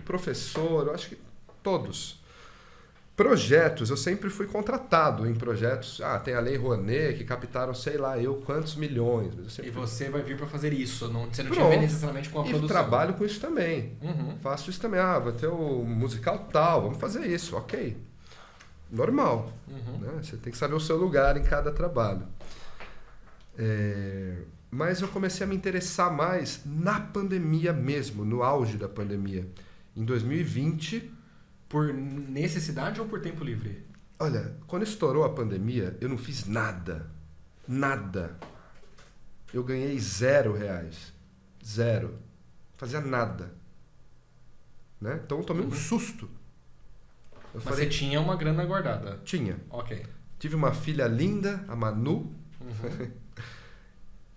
Speaker 2: professor, eu acho que todos. Projetos, eu sempre fui contratado em projetos. Tem a Lei Rouanet, que captaram sei lá eu quantos milhões. Mas eu
Speaker 1: E você vai vir para fazer isso, você não
Speaker 2: Pronto.
Speaker 1: tinha a ver necessariamente com a produção.
Speaker 2: E trabalho com isso também. Faço isso também. Vai ter o musical tal, vamos fazer isso, ok. Normal. Né? Você tem que saber o seu lugar em cada trabalho. Mas eu comecei a me interessar mais na pandemia mesmo, no auge da pandemia. Em 2020...
Speaker 1: Por necessidade ou por tempo livre?
Speaker 2: Olha, quando estourou a pandemia, eu não fiz nada. Nada. Eu ganhei R$0. Zero. Fazia nada. Né? Então eu tomei um susto.
Speaker 1: Mas você tinha uma grana guardada?
Speaker 2: Tinha.
Speaker 1: Ok.
Speaker 2: Tive uma filha linda, a Manu.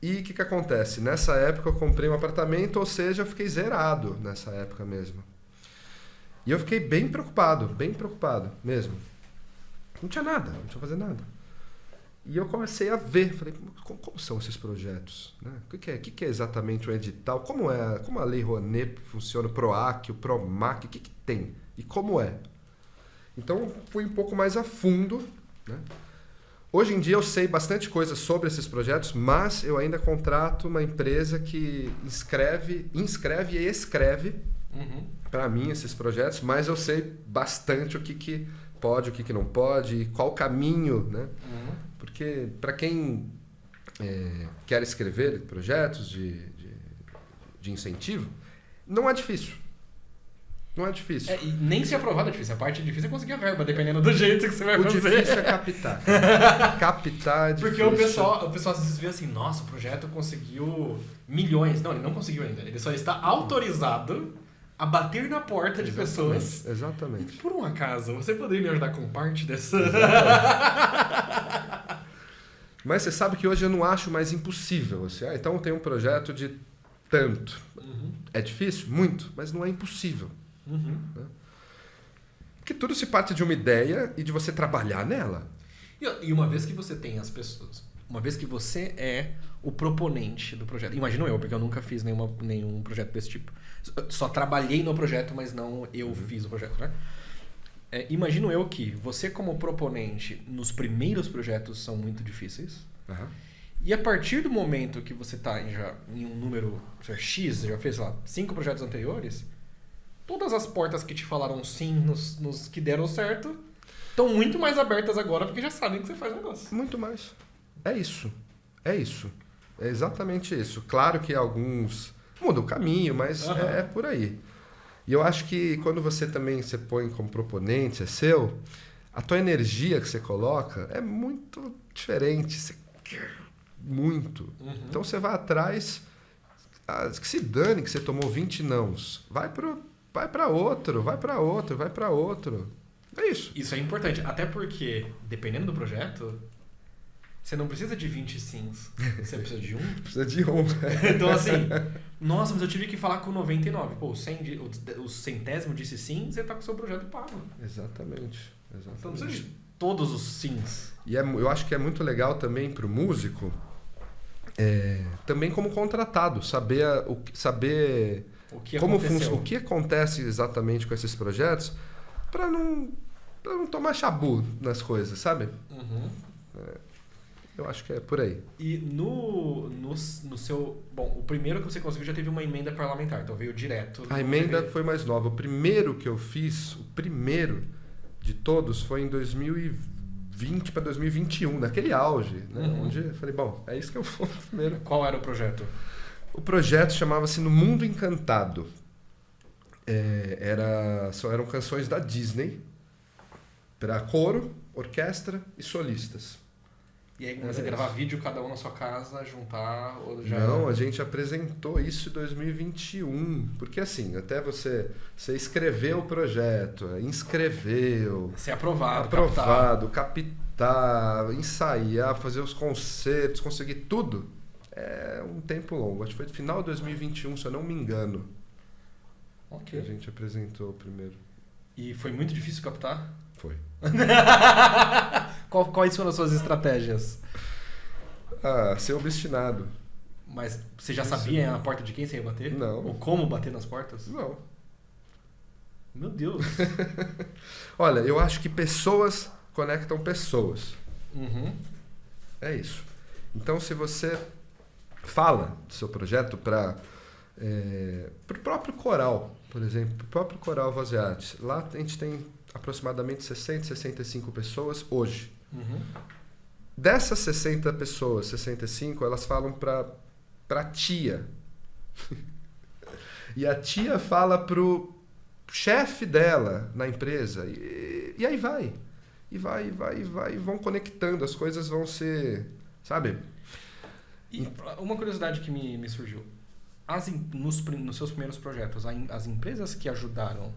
Speaker 2: E o que acontece? Nessa época eu comprei um apartamento, ou seja, eu fiquei zerado nessa época mesmo. E eu fiquei bem preocupado mesmo. Não tinha nada, não tinha fazer nada. E eu comecei a ver, falei, como são esses projetos? Né? O que é exatamente o edital? Como a Lei Rouanet funciona, o PROAC, o PROMAC, o que tem? E como é? Então, fui um pouco mais a fundo. Né? Hoje em dia eu sei bastante coisa sobre esses projetos, mas eu ainda contrato uma empresa que inscreve e escreve para mim esses projetos, mas eu sei bastante o que pode, o que não pode, qual o caminho, né? Porque para quem quer escrever projetos de incentivo, não é difícil. Não é difícil.
Speaker 1: E nem se aprovado é difícil. A parte difícil é conseguir a verba, dependendo do jeito que você vai fazer.
Speaker 2: O difícil é captar. Captar é difícil.
Speaker 1: Porque o pessoal às vezes vê assim, nossa, o projeto conseguiu milhões. Não, ele não conseguiu ainda. Ele só está autorizado a bater na porta de pessoas.
Speaker 2: Exatamente.
Speaker 1: E por um acaso, você poderia me ajudar com parte dessa...
Speaker 2: Mas você sabe que hoje eu não acho mais impossível. Assim, então eu tenho um projeto de tanto. É difícil? Muito. Mas não é impossível. Né? Porque tudo se parte de uma ideia e de você trabalhar nela.
Speaker 1: E uma vez que você tem as pessoas... Uma vez que você é o proponente do projeto... Imagino eu, porque eu nunca fiz nenhum projeto desse tipo. Só trabalhei no projeto, mas não eu fiz o projeto, né? Imagino eu que você como proponente nos primeiros projetos são muito difíceis. E a partir do momento que você está em um número X, você já fez, sei lá, 5 projetos anteriores, todas as portas que te falaram sim nos que deram certo estão muito mais abertas agora porque já sabem que você faz o negócio.
Speaker 2: Muito mais. É isso. É exatamente isso. Claro que alguns mudam o caminho, mas é por aí. E eu acho que quando você também se põe como proponente, é seu, a tua energia que você coloca é muito diferente. Muito. Então você vai atrás, que se dane que você tomou 20 nãos. Vai pro vai para outro, vai para outro, vai para outro. É isso.
Speaker 1: Isso é importante, até porque, dependendo do projeto, você não precisa de 20 sims, você precisa de um.
Speaker 2: Precisa de um.
Speaker 1: Então, assim, nossa, mas eu tive que falar com 99. Pô, o centésimo disse sim, você tá com o seu projeto pago.
Speaker 2: Exatamente.
Speaker 1: Então não precisa de todos os sims.
Speaker 2: E eu acho que é muito legal também para o músico, também como contratado, saber
Speaker 1: O que
Speaker 2: como
Speaker 1: aconteceu?
Speaker 2: o que acontece exatamente com esses projetos, para não tomar chabu nas coisas, sabe?
Speaker 1: Uhum.
Speaker 2: Eu acho que é por aí.
Speaker 1: E no seu... Bom, o primeiro que você conseguiu já teve uma emenda parlamentar, então veio direto.
Speaker 2: A emenda foi mais nova. O primeiro que eu fiz, o primeiro de todos, foi em 2020 para 2021, naquele auge, né?
Speaker 1: Uhum.
Speaker 2: Onde eu falei, bom, é isso que eu vou primeiro.
Speaker 1: Qual era o projeto?
Speaker 2: O projeto chamava-se No Mundo Encantado. Eram canções da Disney para coro, orquestra e solistas.
Speaker 1: E aí começa a gravar vídeo, cada um na sua casa, juntar... Ou já...
Speaker 2: Não, a gente apresentou isso em 2021. Porque assim, até você escreveu o projeto, inscreveu...
Speaker 1: Ser aprovado,
Speaker 2: captar, ensaiar, fazer os concertos, conseguir tudo. É um tempo longo. Acho que foi no final de 2021, se eu não me engano.
Speaker 1: Ok.
Speaker 2: Que a gente apresentou primeiro.
Speaker 1: E foi muito difícil captar?
Speaker 2: Foi.
Speaker 1: Quais foram as suas estratégias?
Speaker 2: Ser obstinado.
Speaker 1: Mas você já sabia a porta de quem você ia bater?
Speaker 2: Não.
Speaker 1: Ou como bater nas portas?
Speaker 2: Não.
Speaker 1: Meu Deus.
Speaker 2: Olha, eu acho que pessoas conectam pessoas.
Speaker 1: Uhum.
Speaker 2: É isso. Então, se você fala do seu projeto para o próprio coral, por exemplo, o próprio coral Voz e Artes, lá a gente tem aproximadamente 60, 65 pessoas hoje.
Speaker 1: Uhum.
Speaker 2: Dessas 60 pessoas, 65, elas falam para a tia. E a tia fala pro chefe dela na empresa. E aí vai. E vai. E vão conectando. As coisas vão ser... Sabe?
Speaker 1: E uma curiosidade que me surgiu. Nos seus primeiros projetos, as empresas que ajudaram...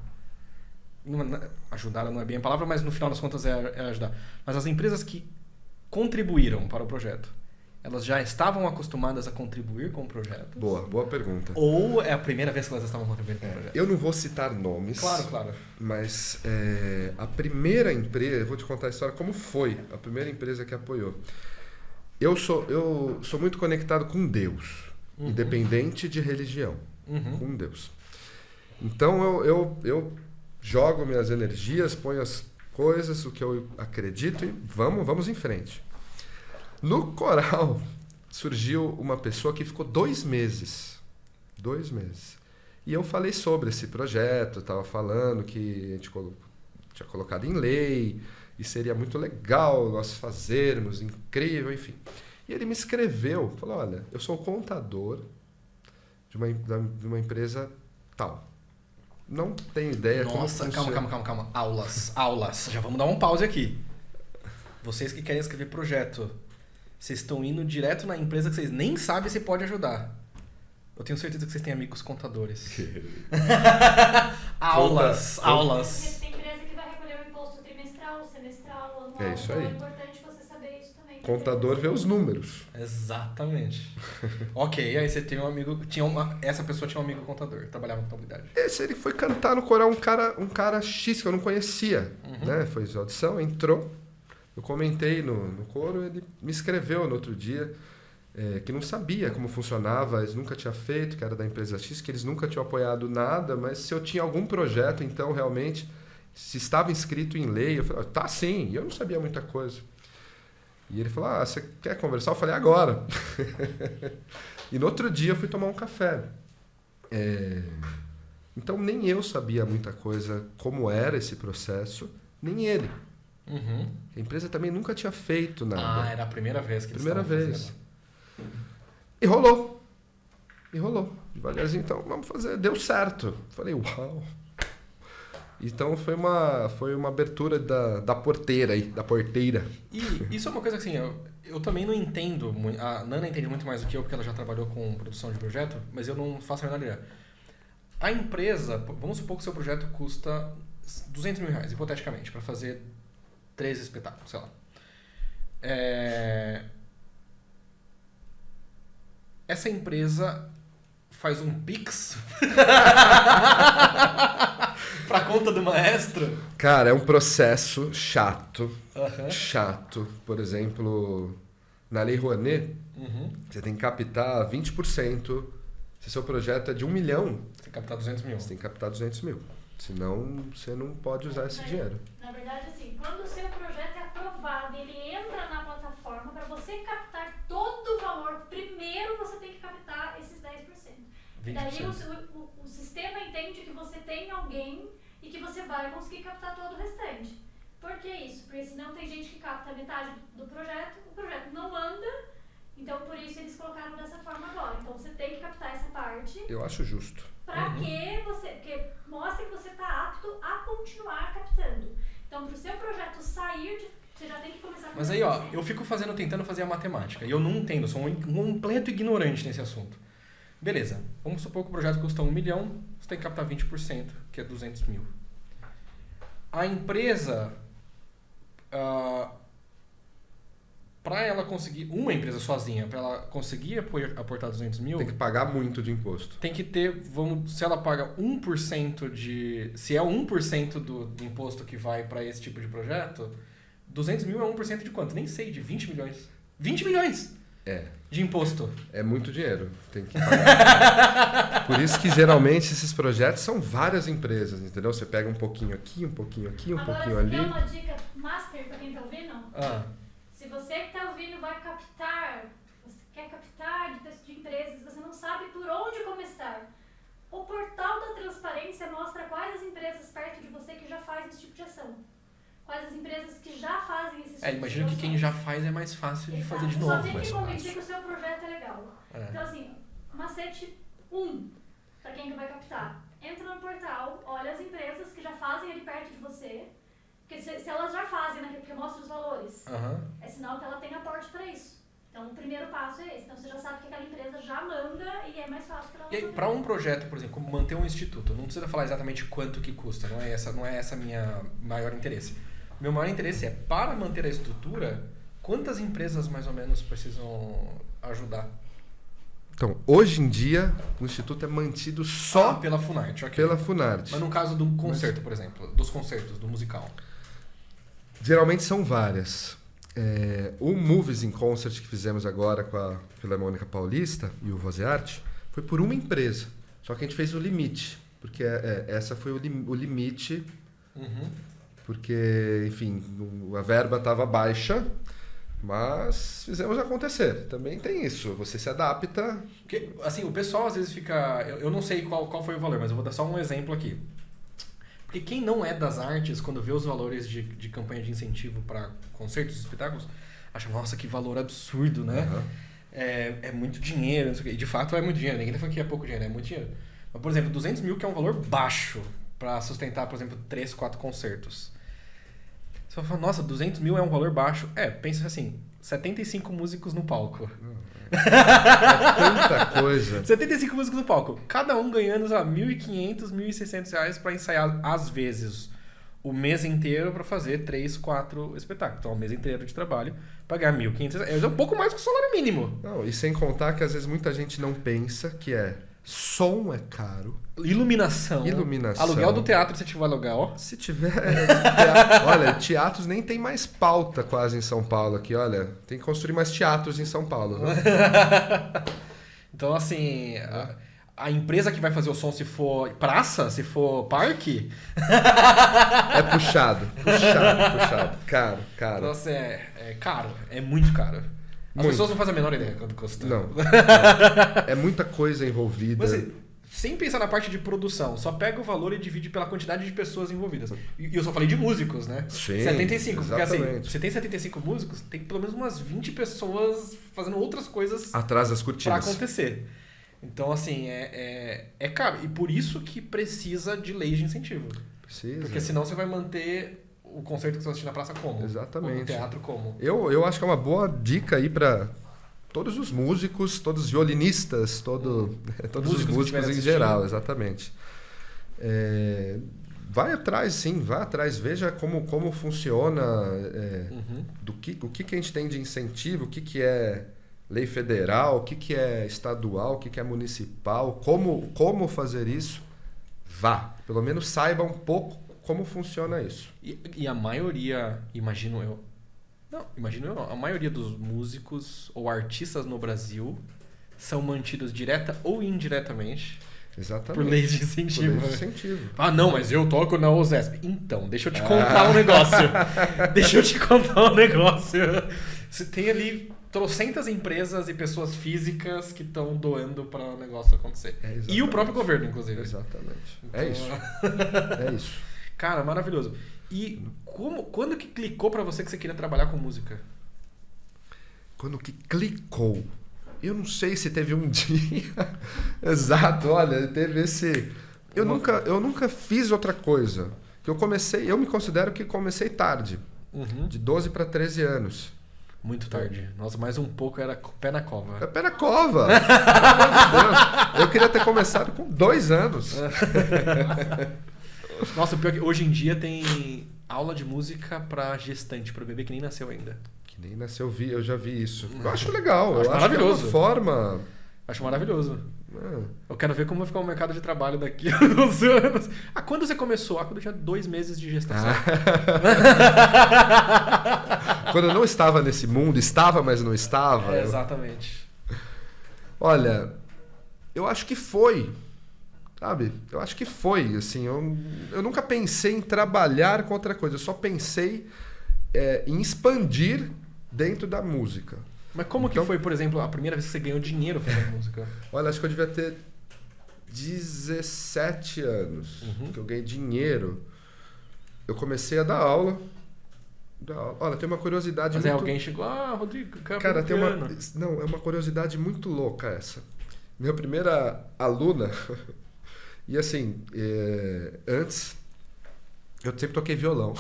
Speaker 1: Ajudaram não é bem a palavra, mas no final das contas é ajudar. Mas as empresas que contribuíram para o projeto, elas já estavam acostumadas a contribuir com o projeto?
Speaker 2: Boa pergunta.
Speaker 1: Ou é a primeira vez que elas estavam contribuindo com o projeto?
Speaker 2: Eu não vou citar nomes.
Speaker 1: Claro.
Speaker 2: Mas a primeira empresa... Eu vou te contar a história como foi a primeira empresa que apoiou. Eu sou muito conectado com Deus, independente de religião, com Deus. Então eu jogo minhas energias, ponho as coisas, o que eu acredito e vamos em frente. No coral surgiu uma pessoa que ficou 2 meses. 2 meses. E eu falei sobre esse projeto, estava falando que a gente tinha colocado em lei e seria muito legal nós fazermos, incrível, enfim. E ele me escreveu, falou, olha, eu sou contador de uma empresa tal. Não tenho ideia como funciona.
Speaker 1: Nossa, calma. Aulas. Já vamos dar um pause aqui. Vocês que querem escrever projeto, vocês estão indo direto na empresa que vocês nem sabem se pode ajudar. Eu tenho certeza que vocês têm amigos contadores. Aulas.
Speaker 3: Tem empresa que vai recolher o imposto trimestral, semestral, anual.
Speaker 2: É isso
Speaker 3: então
Speaker 2: aí.
Speaker 3: é importante você saber isso também.
Speaker 2: Contador vê os números.
Speaker 1: Exatamente. Ok, aí você tem um amigo... Essa pessoa tinha um amigo contador, trabalhava com contabilidade.
Speaker 2: Ele foi cantar no coral, um cara X que eu não conhecia. Né? Foi a audição, entrou. Eu comentei no coro, ele me escreveu no outro dia que não sabia como funcionava, eles nunca tinham feito, que era da empresa X, que eles nunca tinham apoiado nada, mas se eu tinha algum projeto, então realmente, se estava inscrito em lei, eu falei, tá sim, e eu não sabia muita coisa. E ele falou, você quer conversar? Eu falei, agora. E no outro dia eu fui tomar um café. Então nem eu sabia muita coisa, como era esse processo, nem ele. A empresa também nunca tinha feito nada.
Speaker 1: Era a primeira vez que eles
Speaker 2: Primeira
Speaker 1: estavam
Speaker 2: vez.
Speaker 1: fazendo.
Speaker 2: E rolou. Devagarzinho, então, vamos fazer. Deu certo. Falei, uau. Então foi uma abertura da porteira aí, da porteira.
Speaker 1: E isso é uma coisa que assim, eu também não entendo muito. A Nana entende muito mais do que eu, porque ela já trabalhou com produção de projeto, mas eu não faço a menor ideia. A empresa, vamos supor que o seu projeto custa R$200 mil, hipoteticamente, para fazer 13 espetáculos, sei lá. Essa empresa faz um Pix pra conta do maestro?
Speaker 2: Cara, é um processo chato.
Speaker 1: Uhum.
Speaker 2: Chato. Por exemplo, na Lei Rouanet, você tem que captar 20%. Se seu projeto é de 1 milhão,
Speaker 1: Você tem que captar 200 mil.
Speaker 2: você tem que captar 200 mil. Senão, você não pode usar esse dinheiro.
Speaker 3: Na verdade, assim, quando o seu projeto é aprovado, ele entra na plataforma, para você captar todo o valor, primeiro você tem que captar esses 10%.
Speaker 1: 20%.
Speaker 3: Daí o sistema entende que você tem alguém e que você vai conseguir captar todo o restante. Por que isso? Porque senão tem gente que capta metade do projeto, o projeto não anda, então por isso eles colocaram dessa forma agora. Então você tem que captar essa parte.
Speaker 2: Eu acho justo.
Speaker 3: Para que você, porque mostra que você está apto a continuar captando. Então, para o seu projeto sair, você já tem que começar com
Speaker 1: Mas aí, ó, eu fico tentando fazer a matemática e eu não entendo, sou um completo ignorante nesse assunto. Beleza, vamos supor que o projeto custa 1 milhão, você tem que captar 20%, que é 200 mil. A empresa, para ela conseguir, uma empresa sozinha, para ela conseguir aportar 200 mil...
Speaker 2: Tem que pagar muito de imposto.
Speaker 1: Tem que ter, se ela paga 1% se é 1% do imposto que vai para esse tipo de projeto, 200 mil é 1% de quanto? Nem sei, de 20 milhões. 20 milhões de imposto.
Speaker 2: É muito dinheiro, tem que pagar. Por isso que geralmente esses projetos são várias empresas, entendeu? Você pega um pouquinho aqui, um pouquinho aqui, um pouquinho ali.
Speaker 3: Agora, você quer uma dica master para quem está ouvindo? Se você que está ouvindo vai captar, você quer captar de empresas, você não sabe por onde começar. O portal da transparência mostra quais as empresas perto de você que já fazem esse tipo de ação. Quais as empresas que já fazem esse tipo de ação.
Speaker 1: Imagino que quem já faz é mais fácil de fazer de novo.
Speaker 3: Só tem que convencer que o seu projeto é legal. Então assim, macete 1, para quem que vai captar. Entra no portal, olha as empresas que já fazem ali perto de você. Porque se elas já fazem, né, porque mostra os valores, é sinal que ela tem aporte para isso. Então, o primeiro passo é esse. Então, você já sabe que aquela empresa já manda e é mais fácil para ela.
Speaker 1: E aí, para um projeto, por exemplo, como manter um instituto, não precisa falar exatamente quanto que custa, não é essa minha maior interesse. Meu maior interesse é, para manter a estrutura, quantas empresas mais ou menos precisam ajudar?
Speaker 2: Então, hoje em dia, o instituto é mantido só
Speaker 1: pela Funarte, ok.
Speaker 2: Pela Funarte.
Speaker 1: Mas no caso do concerto, por exemplo, dos concertos, do musical.
Speaker 2: Geralmente são várias. O Movies in Concert que fizemos agora com a Filarmônica Paulista e o Voz e Arte foi por uma empresa. Só que a gente fez o limite. Porque essa foi o limite. Porque, enfim, a verba estava baixa. Mas fizemos acontecer. Também tem isso. Você se adapta.
Speaker 1: Porque, assim, o pessoal às vezes fica... Eu não sei qual foi o valor, mas eu vou dar só um exemplo aqui. Porque quem não é das artes, quando vê os valores de campanha de incentivo para concertos e espetáculos, acha, nossa, que valor absurdo, né? É muito dinheiro, não sei o quê. E de fato é muito dinheiro. Ninguém tá falando que é pouco dinheiro, é muito dinheiro. Mas, por exemplo, 200 mil, que é um valor baixo para sustentar, por exemplo, 3, 4 concertos. Você vai falar, nossa, 200 mil é um valor baixo. Pensa assim, 75 músicos no palco.
Speaker 2: É tanta coisa.
Speaker 1: 75 músicos no palco. Cada um ganhando, sei lá, R$1.500, R$1.600 para ensaiar, às vezes, o mês inteiro para fazer 3, 4 espetáculos. Então, um mês inteiro de trabalho para ganhar R$1.500. É um pouco mais que o salário mínimo.
Speaker 2: Não, e sem contar que às vezes muita gente não pensa que som é caro.
Speaker 1: Iluminação. Aluguel do teatro, se tiver aluguel.
Speaker 2: Se tiver... Olha, teatros nem tem mais pauta quase em São Paulo aqui, olha. Tem que construir mais teatros em São Paulo. Né?
Speaker 1: Então, assim... A empresa que vai fazer o som, se for praça, se for parque...
Speaker 2: É puxado. Caro.
Speaker 1: Então, assim, é caro. É muito caro. As pessoas não fazem a menor ideia quanto custa.
Speaker 2: Não. É muita coisa envolvida.
Speaker 1: Mas, sem pensar na parte de produção, só pega o valor e divide pela quantidade de pessoas envolvidas. E eu só falei de músicos, né?
Speaker 2: Sim,
Speaker 1: 75.
Speaker 2: exatamente.
Speaker 1: Porque assim, você tem 75 músicos, tem pelo menos umas 20 pessoas fazendo outras coisas
Speaker 2: atrás das cortinas
Speaker 1: pra acontecer. Então, assim, é caro. E por isso que precisa de lei de incentivo.
Speaker 2: Precisa.
Speaker 1: Porque senão você vai manter o concerto que você vai assistir na praça como?
Speaker 2: Exatamente.
Speaker 1: Ou no teatro como?
Speaker 2: Eu acho que é uma boa dica aí pra todos os músicos, todos os violinistas, todos os músicos em geral, exatamente. Vai atrás, sim, vai atrás, veja como funciona, o que a gente tem de incentivo, o que é lei federal, o que é estadual, o que é municipal, como fazer isso. Vá, pelo menos saiba um pouco como funciona isso.
Speaker 1: E a maioria, imagino eu, a maioria dos músicos ou artistas no Brasil são mantidos direta ou indiretamente.
Speaker 2: Exatamente.
Speaker 1: Por leis de incentivo.
Speaker 2: Por leis de incentivo.
Speaker 1: Ah, não, mas eu toco na OSESP. Então, deixa eu te contar um negócio. Você tem ali trocentas empresas e pessoas físicas que estão doando para o negócio acontecer. E o próprio governo, inclusive.
Speaker 2: Exatamente.
Speaker 1: Então...
Speaker 2: É isso.
Speaker 1: Cara, maravilhoso. E quando que clicou para você que você queria trabalhar com música?
Speaker 2: Quando que clicou? Eu não sei se teve um dia exato, olha, teve esse... Eu nunca fiz outra coisa. Que eu me considero que comecei tarde, de 12 para 13 anos.
Speaker 1: Muito tarde. Nossa, mais um pouco era pé na cova.
Speaker 2: Pé na cova! Meu Deus. Eu queria ter começado com 2 anos.
Speaker 1: Nossa, o pior é que hoje em dia tem aula de música para gestante, para bebê que nem nasceu ainda.
Speaker 2: Nem nasceu, eu já vi isso. Eu acho legal.
Speaker 1: Eu acho maravilhoso.
Speaker 2: Que é uma forma...
Speaker 1: Acho maravilhoso. Eu quero ver como vai ficar o mercado de trabalho daqui a uns anos. Quando você começou? Quando eu tinha 2 meses de gestação.
Speaker 2: Quando eu não estava nesse mundo, estava, mas não estava.
Speaker 1: Exatamente.
Speaker 2: Olha, eu acho que foi. Sabe? Eu acho que foi. Assim, eu nunca pensei em trabalhar com outra coisa. Eu só pensei em expandir dentro da música.
Speaker 1: Mas como que foi, por exemplo, a primeira vez que você ganhou dinheiro fazendo música?
Speaker 2: Olha, acho que eu devia ter 17 anos que eu ganhei dinheiro. Eu comecei a dar aula. Olha, tem uma curiosidade
Speaker 1: Mas
Speaker 2: muito...
Speaker 1: alguém chegou, Rodrigo,
Speaker 2: cara, tem uma... Não, é uma curiosidade muito louca essa. Minha primeira aluna... E assim, antes, eu sempre toquei violão.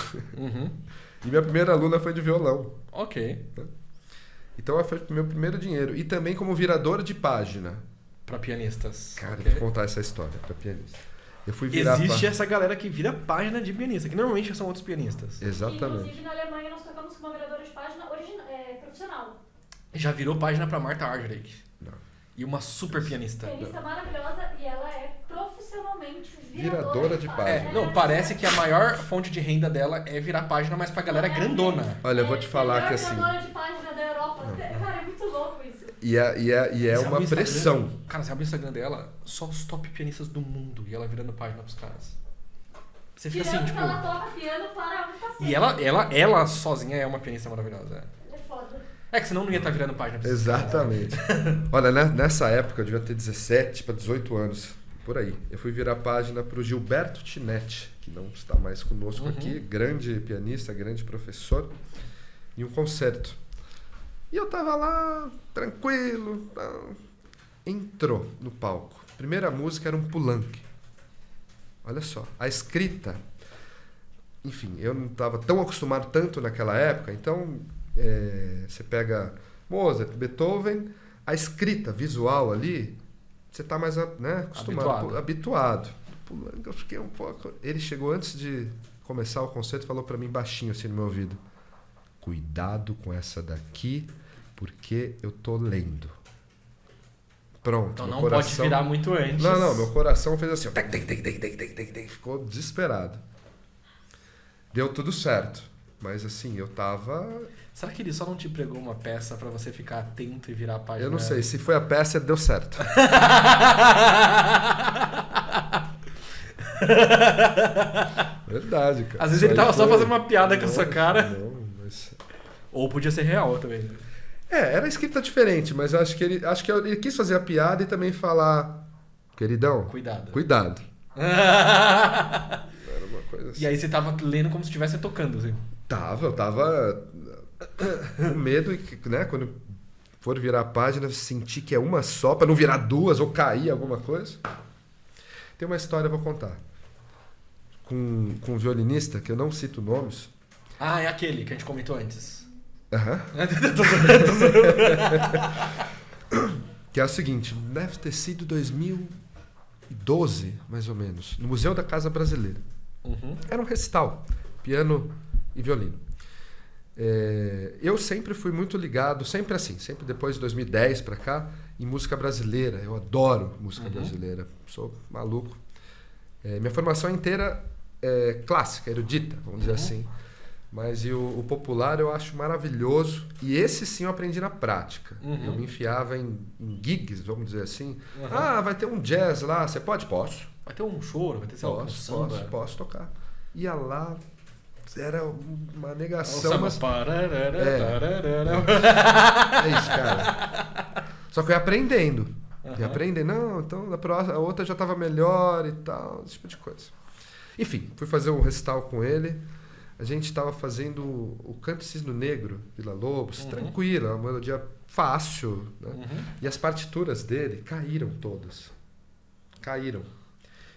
Speaker 2: E minha primeira aluna foi de violão.
Speaker 1: Ok.
Speaker 2: Então foi o meu primeiro dinheiro. E também como virador de página.
Speaker 1: Para pianistas.
Speaker 2: Cara, eu vou contar essa história para pianista. Eu fui virar
Speaker 1: Existe essa galera que vira página de pianista, que normalmente são outros pianistas.
Speaker 2: Exatamente.
Speaker 3: Inclusive na Alemanha nós tocamos com uma viradora de página profissional.
Speaker 1: Já virou página para Marta Argerich.
Speaker 2: Não.
Speaker 1: E uma super pianista.
Speaker 3: Pianista maravilhosa e ela é profissionalmente
Speaker 2: viradora de página.
Speaker 1: Não, parece que a maior fonte de renda dela é virar página, mas pra galera grandona.
Speaker 2: Olha, eu vou te falar que assim...
Speaker 3: viradora de página da Europa. Cara, é muito louco isso.
Speaker 2: E é uma pressão.
Speaker 1: Cara, você abre o Instagram dela, só os top pianistas do mundo. E ela virando página pros caras. Você fica assim, tipo...
Speaker 3: ela toca piano para um cacete.
Speaker 1: E ela sozinha é uma pianista maravilhosa.
Speaker 3: É foda.
Speaker 1: É que senão não ia estar virando página.
Speaker 2: Exatamente. Olha, nessa época eu devia ter 17 para 18 anos, por aí. Eu fui virar página para o Gilberto Tinetti, que não está mais conosco aqui, grande pianista, grande professor, em um concerto. E eu tava lá, tranquilo, entrou no palco. A primeira música era um Poulenc. Olha só, a escrita. Enfim, eu não estava tão acostumado tanto naquela época, então... você pega Mozart, Beethoven, a escrita visual ali, você está mais acostumado, habituado. Eu fiquei um pouco... Ele chegou antes de começar o concerto e falou para mim baixinho assim no meu ouvido: cuidado com essa daqui, porque eu tô lendo. Pronto.
Speaker 1: Então não pode virar muito antes.
Speaker 2: Não, meu coração fez assim, ficou desesperado. Deu tudo certo. Mas assim, eu tava...
Speaker 1: Será que ele só não te pregou uma peça pra você ficar atento e virar a página?
Speaker 2: Eu não sei. Se foi a peça, deu certo. Verdade, cara.
Speaker 1: Às vezes ele tava só fazendo uma piada com a sua cara.
Speaker 2: Não, mas...
Speaker 1: Ou podia ser real também.
Speaker 2: Era escrita diferente, mas eu acho que ele quis fazer a piada e também falar: queridão, cuidado. Era uma coisa assim.
Speaker 1: E aí você tava lendo como se estivesse tocando, assim.
Speaker 2: Eu tava com medo, né? Quando for virar a página, sentir que é uma só, pra não virar duas ou cair alguma coisa. Tem uma história, eu vou contar. Com um violinista, que eu não cito nomes.
Speaker 1: É aquele que a gente comentou antes.
Speaker 2: Que é o seguinte, deve ter sido 2012, mais ou menos, no Museu da Casa Brasileira. Era um recital, piano e violino. Eu sempre fui muito ligado, sempre assim, sempre depois de 2010 para cá, em música brasileira. Eu adoro música brasileira, sou maluco. Minha formação inteira é clássica, erudita, vamos dizer assim. Mas o popular eu acho maravilhoso. E esse sim eu aprendi na prática. Eu me enfiava em gigs, vamos dizer assim. Vai ter um jazz lá, você pode? Posso.
Speaker 1: Vai ter um choro, vai ter um samba.
Speaker 2: Posso tocar. Ia lá, era uma negação.
Speaker 1: Samba,
Speaker 2: mas...
Speaker 1: É
Speaker 2: isso, cara. Só que eu ia aprendendo. Não, então a outra já estava melhor e tal, esse tipo de coisa. Enfim, fui fazer um recital com ele. A gente estava fazendo o Canto Cisne Negro, Vila Lobos, tranquila, uma melodia fácil. Né? E as partituras dele caíram todas. Caíram.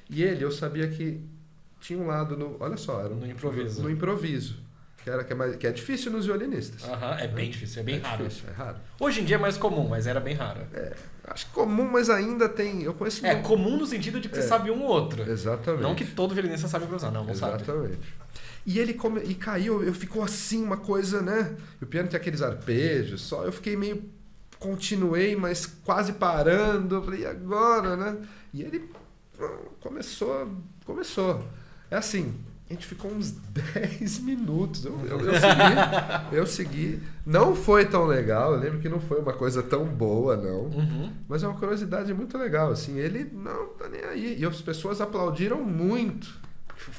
Speaker 2: E ele, eu sabia que tinha um lado no... Olha só, era
Speaker 1: no improviso.
Speaker 2: No improviso. Que é difícil nos violinistas.
Speaker 1: É bem difícil, é bem raro.
Speaker 2: Difícil, é raro.
Speaker 1: Hoje em dia é mais comum, mas era bem raro.
Speaker 2: Acho comum, mas ainda tem... Eu conheço
Speaker 1: comum no sentido de que você sabe um ou outro.
Speaker 2: Exatamente.
Speaker 1: Não que todo violinista sabe improvisar, não sabe.
Speaker 2: Exatamente. E ele caiu, ficou assim, uma coisa, né? E o piano tem aqueles arpejos, só eu fiquei meio... Continuei, mas quase parando. Eu falei, e agora, né? E ele começou. É assim, a gente ficou uns 10 minutos. Eu segui. Não foi tão legal, eu lembro que não foi uma coisa tão boa, não. Mas é uma curiosidade muito legal, assim. Ele não tá nem aí. E as pessoas aplaudiram muito.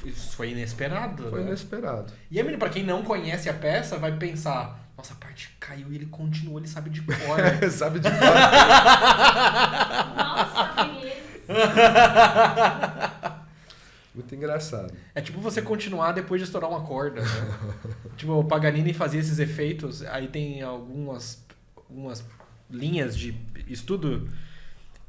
Speaker 1: Isso foi inesperado,
Speaker 2: Foi inesperado.
Speaker 1: E aí, pra quem não conhece a peça, vai pensar... Nossa, a parte caiu e ele continuou, ele sabe de cor.
Speaker 2: Sabe de cor.
Speaker 3: Nossa, tem ele.
Speaker 2: Muito engraçado.
Speaker 1: É tipo você continuar depois de estourar uma corda, né? Tipo, o Paganini fazia esses efeitos, aí tem algumas linhas de estudo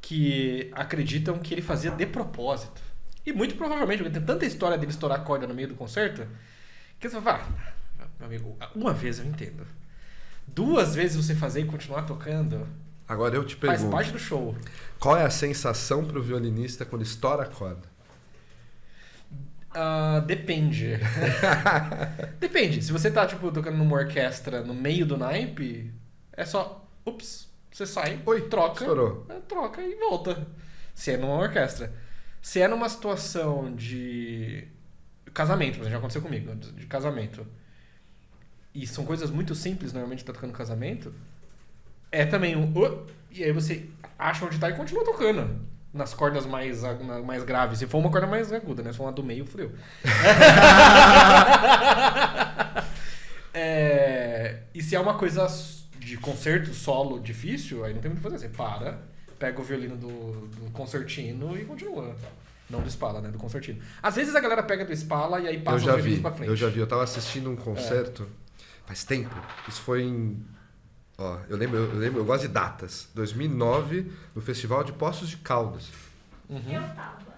Speaker 1: que acreditam que ele fazia de propósito. E muito provavelmente, porque tem tanta história dele estourar a corda no meio do concerto, que você vai meu amigo, uma vez eu entendo. 2 vezes você fazer e continuar tocando...
Speaker 2: Agora eu te pergunto.
Speaker 1: Faz parte do show.
Speaker 2: Qual é a sensação pro violinista quando estoura a corda?
Speaker 1: Depende. Depende. Se você tá, tipo, tocando numa orquestra no meio do naipe, é só... Ups, você sai, troca.
Speaker 2: Estourou.
Speaker 1: Troca e volta. Se é numa orquestra. Se é numa situação de casamento, por exemplo, já aconteceu comigo, de casamento. E são coisas muito simples, normalmente tá tocando casamento. É também e aí você acha onde tá e continua tocando. Nas cordas mais graves. Se for uma corda mais aguda, né? Se for uma do meio, fudeu. E se é uma coisa de concerto solo difícil, aí não tem muito o que fazer. Você pega o violino do concertino e continua. Não do Spala, né? Do concertino. Às vezes a galera pega do Spala e aí passa os violinos pra frente.
Speaker 2: Eu já vi. Eu tava assistindo um concerto faz tempo. Isso foi em... eu lembro, eu gosto de datas. 2009, no Festival de Poços de Caldas.
Speaker 3: Eu tava.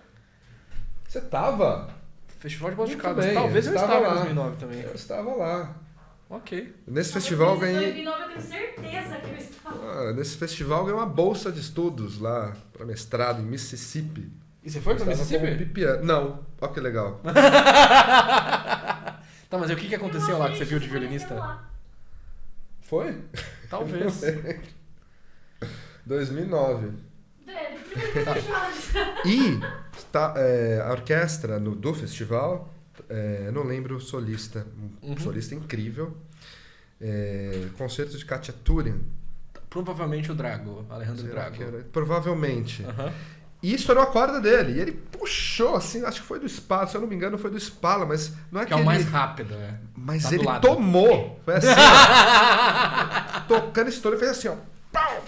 Speaker 2: Você tava?
Speaker 1: Festival de Poços de Caldas.
Speaker 2: Bem,
Speaker 1: Talvez eu estava
Speaker 2: lá.
Speaker 1: em 2009 também.
Speaker 2: Eu estava lá.
Speaker 1: Ok.
Speaker 2: Nesse festival eu ganhei...
Speaker 3: Em 2009 eu tenho certeza que eu estava.
Speaker 2: Nesse festival eu ganhei uma bolsa de estudos lá, para mestrado em Mississippi.
Speaker 1: E você foi para Mississippi?
Speaker 2: Não. Olha que legal.
Speaker 1: Tá, mas e o que aconteceu lá que você viu de violinista?
Speaker 2: Foi?
Speaker 1: Talvez.
Speaker 2: 2009. E a orquestra do festival, não lembro o solista, um solista incrível, concerto de Katia Turian.
Speaker 1: Provavelmente o Drago, Alejandro Drago.
Speaker 2: Provavelmente. E estourou a corda dele. E ele puxou, assim, acho que foi do Spala, se eu não me engano foi do Spala, mas não é que
Speaker 1: é o mais rápido, né?
Speaker 2: Mas
Speaker 1: tá
Speaker 2: ele tomou. Foi assim, ó, tocando esse touro, fez assim, ó. Pau!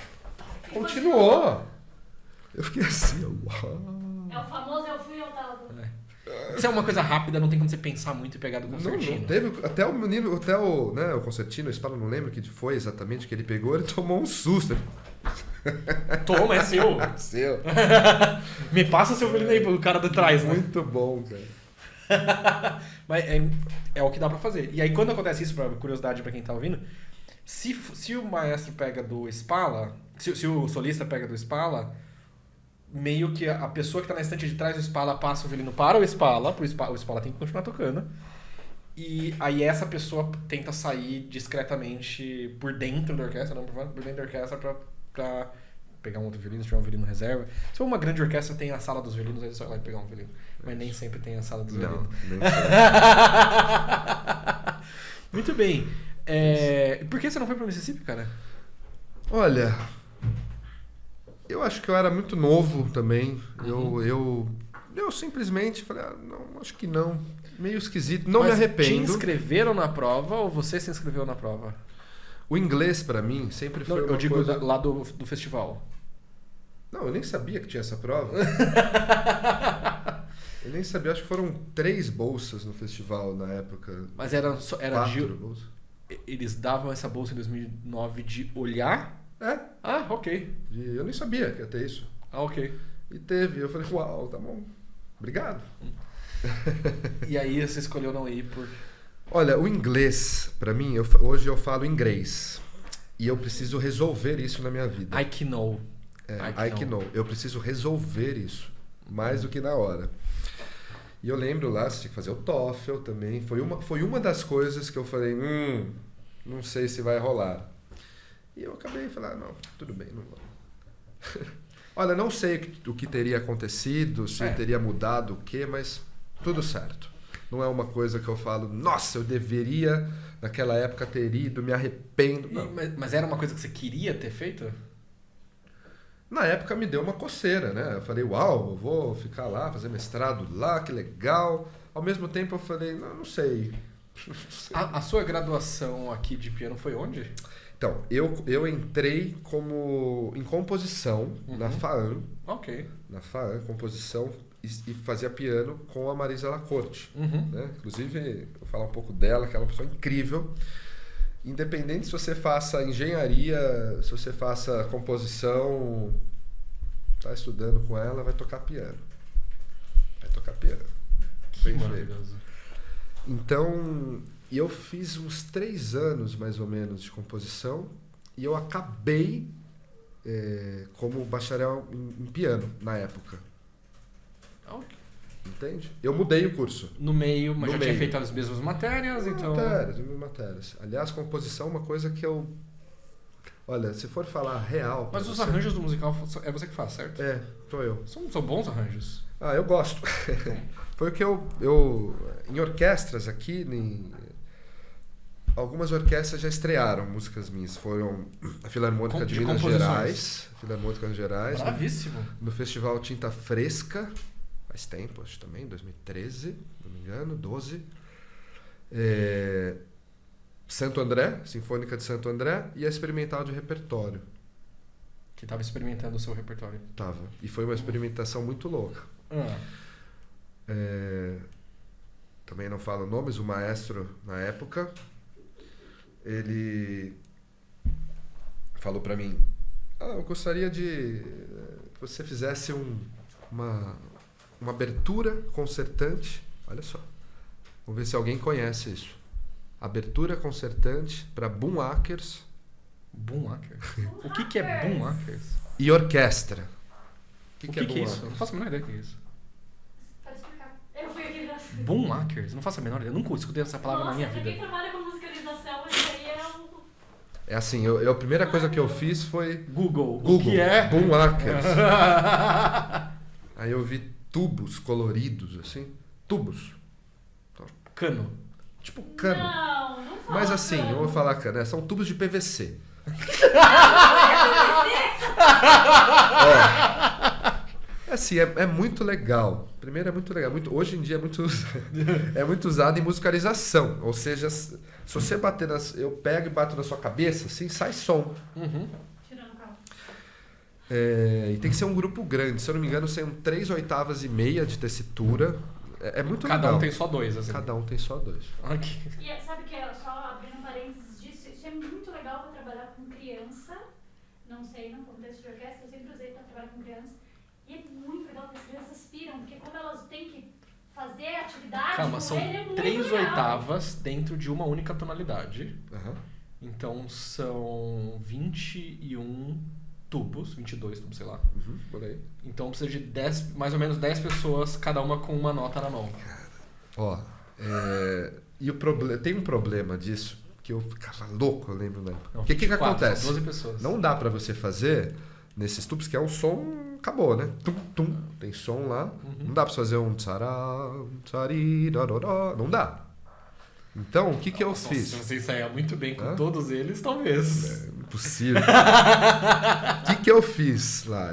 Speaker 2: Continuou. Eu fiquei assim, ó.
Speaker 3: É o famoso eu fui, eu tava.
Speaker 1: Se é uma coisa rápida, não tem como você pensar muito e pegar do concertino.
Speaker 2: Não teve, até o nível, o concertino, o Spala, não lembro o que foi exatamente que ele pegou, ele tomou um susto.
Speaker 1: Toma, é seu.
Speaker 2: Seu.
Speaker 1: Me passa seu violino aí pro cara de trás, né?
Speaker 2: Muito bom, cara.
Speaker 1: Mas é o que dá pra fazer. E aí quando acontece isso, pra curiosidade pra quem tá ouvindo, se o maestro pega do Spala, Se o solista pega do Spala, meio que a pessoa que tá na estante de trás do Spala passa o violino para o Spala tem que continuar tocando. E aí essa pessoa tenta sair discretamente por dentro da orquestra, não por fora, por dentro da orquestra pra pegar um outro violino, se tiver um violino reserva. Se for uma grande orquestra, tem a sala dos violinos, aí você vai lá e pegar um violino. Mas nem sempre tem a sala dos violinos.
Speaker 2: Nem sempre.
Speaker 1: Muito bem. Por que você não foi pro Mississippi, cara?
Speaker 2: Olha, eu acho que eu era muito novo também. Eu simplesmente falei, não, acho que não. Meio esquisito. Não me arrependo.
Speaker 1: Te inscreveram na prova ou você se inscreveu na prova?
Speaker 2: O inglês, pra mim, sempre foi uma
Speaker 1: eu digo
Speaker 2: coisa...
Speaker 1: lá do festival.
Speaker 2: Não, eu nem sabia que tinha essa prova. Eu nem sabia. Acho que foram 3 bolsas no festival na época.
Speaker 1: Mas era
Speaker 2: 4 bolsas.
Speaker 1: Eles davam essa bolsa em 2009 de olhar?
Speaker 2: É.
Speaker 1: Ah, ok.
Speaker 2: Eu nem sabia que ia ter isso.
Speaker 1: Ah, ok.
Speaker 2: E teve. Eu falei, uau, tá bom. Obrigado.
Speaker 1: E aí você escolheu não ir por...
Speaker 2: Olha, o inglês, pra mim, hoje eu falo inglês. E eu preciso resolver isso na minha vida.
Speaker 1: I can know.
Speaker 2: I can know. Eu preciso resolver isso. Mais do que na hora. E eu lembro lá, você tinha que fazer o TOEFL também. Foi uma das coisas que eu falei, não sei se vai rolar. E eu acabei falando, não, tudo bem, não vou. Olha, não sei o que teria acontecido, se teria mudado o quê, mas tudo certo. Não é uma coisa que eu falo, nossa, eu deveria naquela época ter ido, me arrependo. Não.
Speaker 1: Mas era uma coisa que você queria ter feito?
Speaker 2: Na época me deu uma coceira, né? Eu falei, uau, eu vou ficar lá, fazer mestrado lá, que legal. Ao mesmo tempo eu falei, não sei.
Speaker 1: A sua graduação aqui de piano foi onde?
Speaker 2: Então, eu entrei em composição na FAAN.
Speaker 1: Ok.
Speaker 2: Na FAAN, composição, e fazia piano com a Marisa Lacorte. Né? Inclusive, vou falar um pouco dela, que ela é uma pessoa incrível. Independente se você faça engenharia, se você faça composição, tá estudando com ela, vai tocar piano. Vai tocar piano.
Speaker 1: Que maravilhoso.
Speaker 2: Então, eu fiz uns 3 anos, mais ou menos, de composição, e eu acabei como bacharel em piano, na época.
Speaker 1: Ok.
Speaker 2: Entende? Eu mudei o curso.
Speaker 1: No meio, mas
Speaker 2: No
Speaker 1: já
Speaker 2: meio.
Speaker 1: tinha feito as mesmas matérias, então...
Speaker 2: Matérias. Aliás, composição é uma coisa que eu... Olha, se for falar real...
Speaker 1: Mas os arranjos do musical é você que faz, certo?
Speaker 2: É, sou eu.
Speaker 1: São bons arranjos.
Speaker 2: Ah, eu gosto. Foi o que eu... Em orquestras aqui, algumas orquestras já estrearam músicas minhas. Foram a Filarmônica de Minas Gerais. Filarmônica de Minas Gerais.
Speaker 1: Bravíssimo.
Speaker 2: No Festival Tinta Fresca. Faz tempo, acho também, 2013, não me engano, 12. Santo André, Sinfônica de Santo André e a Experimental de Repertório.
Speaker 1: Que estava experimentando o seu repertório.
Speaker 2: Tava. E foi uma experimentação muito louca. Também não falo nomes, o maestro, na época, ele falou pra mim, eu gostaria que você fizesse uma abertura concertante, olha só, vamos ver se alguém conhece isso. Abertura concertante para Boomwhackers.
Speaker 1: Boomwhackers? O que é Boomwhackers?
Speaker 2: E orquestra.
Speaker 1: O que é isso? Eu não faço a menor ideia do que é isso.
Speaker 3: Pode explicar. Eu fui aqui pra...
Speaker 1: Boomwhackers? Não faço a menor ideia. Eu nunca escutei essa palavra na minha
Speaker 3: Nossa,
Speaker 1: vida.
Speaker 3: quem trabalha com musicalização, isso aí é um...
Speaker 2: É assim, a primeira coisa que eu fiz foi...
Speaker 1: Google. O que é?
Speaker 2: Boomwhackers. Aí eu vi tubos coloridos, assim. Tubos.
Speaker 1: Cano.
Speaker 2: Tipo cano.
Speaker 3: Não fala
Speaker 2: Mas assim,
Speaker 3: cano.
Speaker 2: eu vou falar cano, são tubos de PVC. Assim, é muito legal. Primeiro é muito legal. Hoje em dia é muito usado em musicalização. Ou seja, se você bater eu pego e bato na sua cabeça, assim, sai som.
Speaker 3: Tirando o carro.
Speaker 2: E tem que ser um grupo grande. Se eu não me engano, são 3/8 de tessitura. É muito legal.
Speaker 1: Cada um tem só 2, assim.
Speaker 2: Cada um tem só 2.
Speaker 1: Okay.
Speaker 3: E sabe que, só abrindo parênteses disso, isso é muito legal para trabalhar com criança. Não sei, no contexto de orquestra, eu sempre usei para trabalhar com criança. E é muito legal que as crianças piram, porque como elas têm que fazer atividade
Speaker 1: Calma,
Speaker 3: com
Speaker 1: são
Speaker 3: ele, é muito
Speaker 1: 3/8 dentro de uma única tonalidade.
Speaker 2: Uhum.
Speaker 1: Então são 21 tubos, 22 tubos, sei lá.
Speaker 2: Por aí.
Speaker 1: Então precisa de mais ou menos 10 pessoas, cada uma com uma nota na mão.
Speaker 2: Ó, e tem um problema disso, que eu ficava louco, eu lembro, né?
Speaker 1: Não,
Speaker 2: O que
Speaker 1: 24,
Speaker 2: acontece?
Speaker 1: são 12 pessoas.
Speaker 2: Não dá pra você fazer nesses tubos, que é um som, acabou, né? Tum, tum, tem som lá. Não dá pra você fazer um tsará, tsariraroró, não dá. Então, o que eu fiz?
Speaker 1: Se você ensaiar muito bem com todos eles, talvez.
Speaker 2: Impossível. O que eu fiz lá?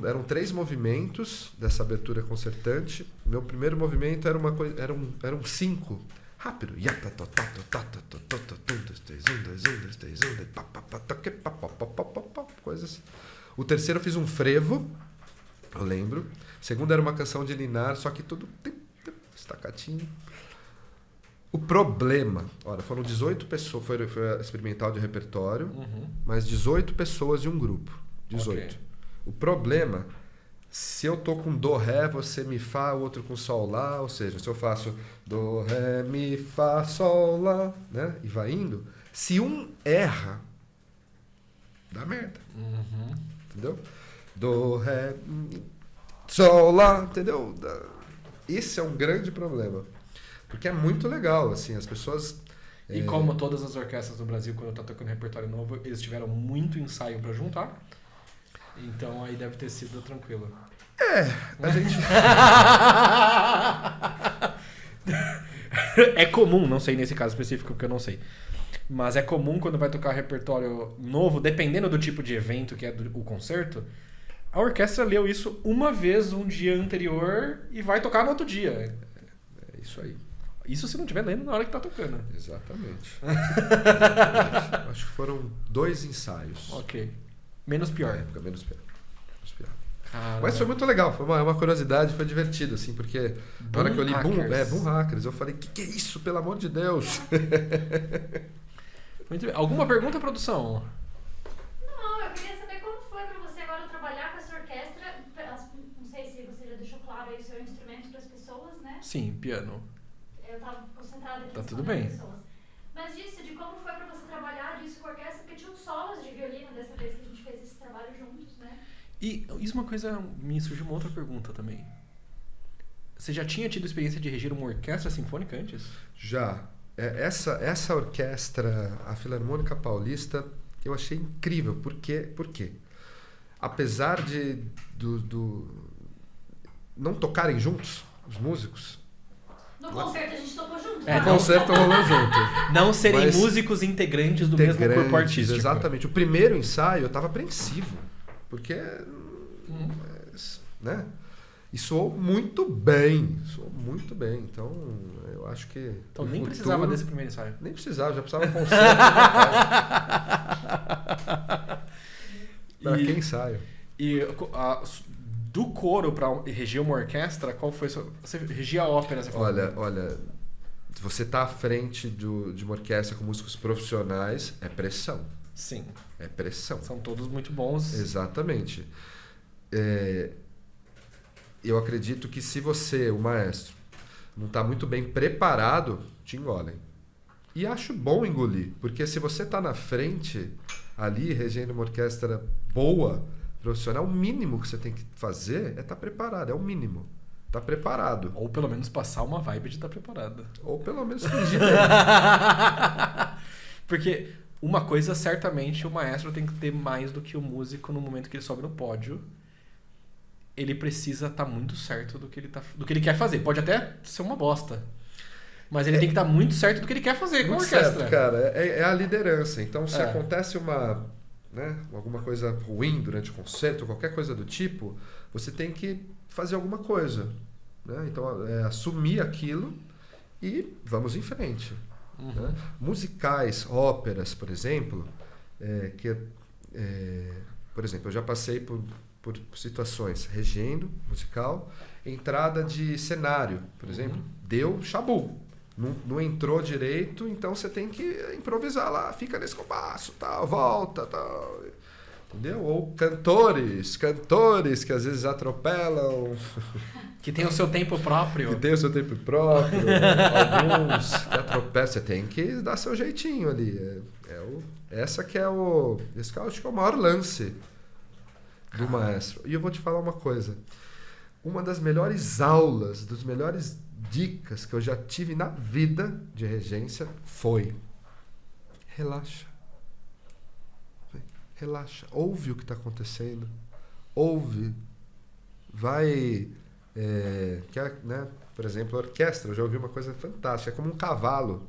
Speaker 2: Eram 3 movimentos dessa abertura concertante. Meu primeiro movimento era uma coisa, eram 5. Rápido. Coisas. O terceiro eu fiz um frevo, eu lembro. O segundo era uma canção de Linar, só que tudo estacatinho. O problema, olha, foram 18 pessoas, foi experimental de repertório, mas 18 pessoas de um grupo. 18. Okay. O problema, se eu tô com do, ré, você mi, fá, o outro com sol, lá, ou seja, se eu faço do, ré, mi, fá, sol, lá, né, e vai indo, se um erra, dá merda. Entendeu? Do, ré, mi, sol, lá, entendeu? Esse é um grande problema. Porque é muito legal, assim, as pessoas...
Speaker 1: E como todas as orquestras do Brasil, quando tá tocando repertório novo, eles tiveram muito ensaio para juntar. Então aí deve ter sido tranquilo.
Speaker 2: A gente...
Speaker 1: É comum, não sei nesse caso específico, porque eu não sei. Mas é comum quando vai tocar repertório novo, dependendo do tipo de evento que é o concerto, a orquestra leu isso uma vez um dia anterior e vai tocar no outro dia.
Speaker 2: É isso aí.
Speaker 1: Isso se não estiver lendo na hora que tá tocando.
Speaker 2: Exatamente. Acho que foram 2 ensaios.
Speaker 1: Ok. Menos pior.
Speaker 2: Na época, menos pior.
Speaker 1: Caramba.
Speaker 2: Mas foi muito legal, foi uma curiosidade, foi divertido, assim, porque na hora que eu li Boom Hackers, eu falei, que é isso, pelo amor de Deus?
Speaker 1: Muito bem. Alguma pergunta, produção?
Speaker 3: Não, eu queria saber como foi para você agora trabalhar com essa orquestra. Não sei se você já deixou claro aí o seu instrumento para as pessoas, né?
Speaker 1: Sim, piano.
Speaker 3: Eu estava concentrada aqui
Speaker 1: tá tudo bem.
Speaker 3: Pessoas. Mas disso, de como foi para você trabalhar disso com a orquestra, porque tinha uns solos de violino dessa vez que a gente fez esse trabalho juntos, né?
Speaker 1: E isso é uma coisa, me surgiu uma outra pergunta também. Você já tinha tido experiência de reger uma orquestra sinfônica antes?
Speaker 2: Já. Essa orquestra, a Filarmônica Paulista, eu achei incrível. Por quê? Apesar de não tocarem juntos, os músicos...
Speaker 3: No concerto a gente tocou junto.
Speaker 2: No concerto rolou junto.
Speaker 1: Não serem músicos integrantes do mesmo corpo artístico.
Speaker 2: Exatamente. O primeiro ensaio eu estava apreensivo. Porque... né? E soou muito bem. Então, eu acho que...
Speaker 1: Então nem precisava desse primeiro ensaio.
Speaker 2: Nem precisava, já precisava concerto. Para quem ensaio?
Speaker 1: E do coro para reger uma orquestra, qual foi você regia a ópera? Você
Speaker 2: Olha, você tá à frente de uma orquestra com músicos profissionais, é pressão.
Speaker 1: Sim.
Speaker 2: É pressão.
Speaker 1: São todos muito bons.
Speaker 2: Exatamente. Eu acredito que se você, o maestro, não está muito bem preparado, te engolem. E acho bom engolir, porque se você está na frente, ali, regendo uma orquestra boa, profissional, o mínimo que você tem que fazer é estar preparado, é o mínimo. Tá preparado.
Speaker 1: Ou pelo menos passar uma vibe de estar preparado.
Speaker 2: Ou pelo menos fingir bem.
Speaker 1: Porque uma coisa, certamente, o maestro tem que ter mais do que o músico no momento que ele sobe no pódio. Ele precisa estar muito certo do que ele quer fazer. Pode até ser uma bosta. Mas ele tem que estar muito certo do que ele quer fazer com a orquestra.
Speaker 2: Certo, cara. É a liderança. Então, se acontece alguma coisa ruim durante o concerto, qualquer coisa do tipo, você tem que fazer alguma coisa. Né? Então, assumir aquilo e vamos em frente. Né? Musicais, óperas, por exemplo, por exemplo, eu já passei por situações regendo musical, entrada de cenário, por exemplo, deu chabu. Não entrou direito, então você tem que improvisar lá, fica nesse compasso, tal, volta, tal. Entendeu? Ou cantores que às vezes atropelam.
Speaker 1: Que tem o seu tempo próprio.
Speaker 2: Alguns que atropelam. Você tem que dar seu jeitinho ali. Esse que eu acho que é o maior lance do maestro. E eu vou te falar uma coisa. Uma das melhores aulas, das melhores dicas que eu já tive na vida de regência foi: relaxa. Relaxa. Ouve o que está acontecendo. Ouve. Vai... né? Por exemplo, a orquestra. Eu já ouvi uma coisa fantástica. É como um cavalo.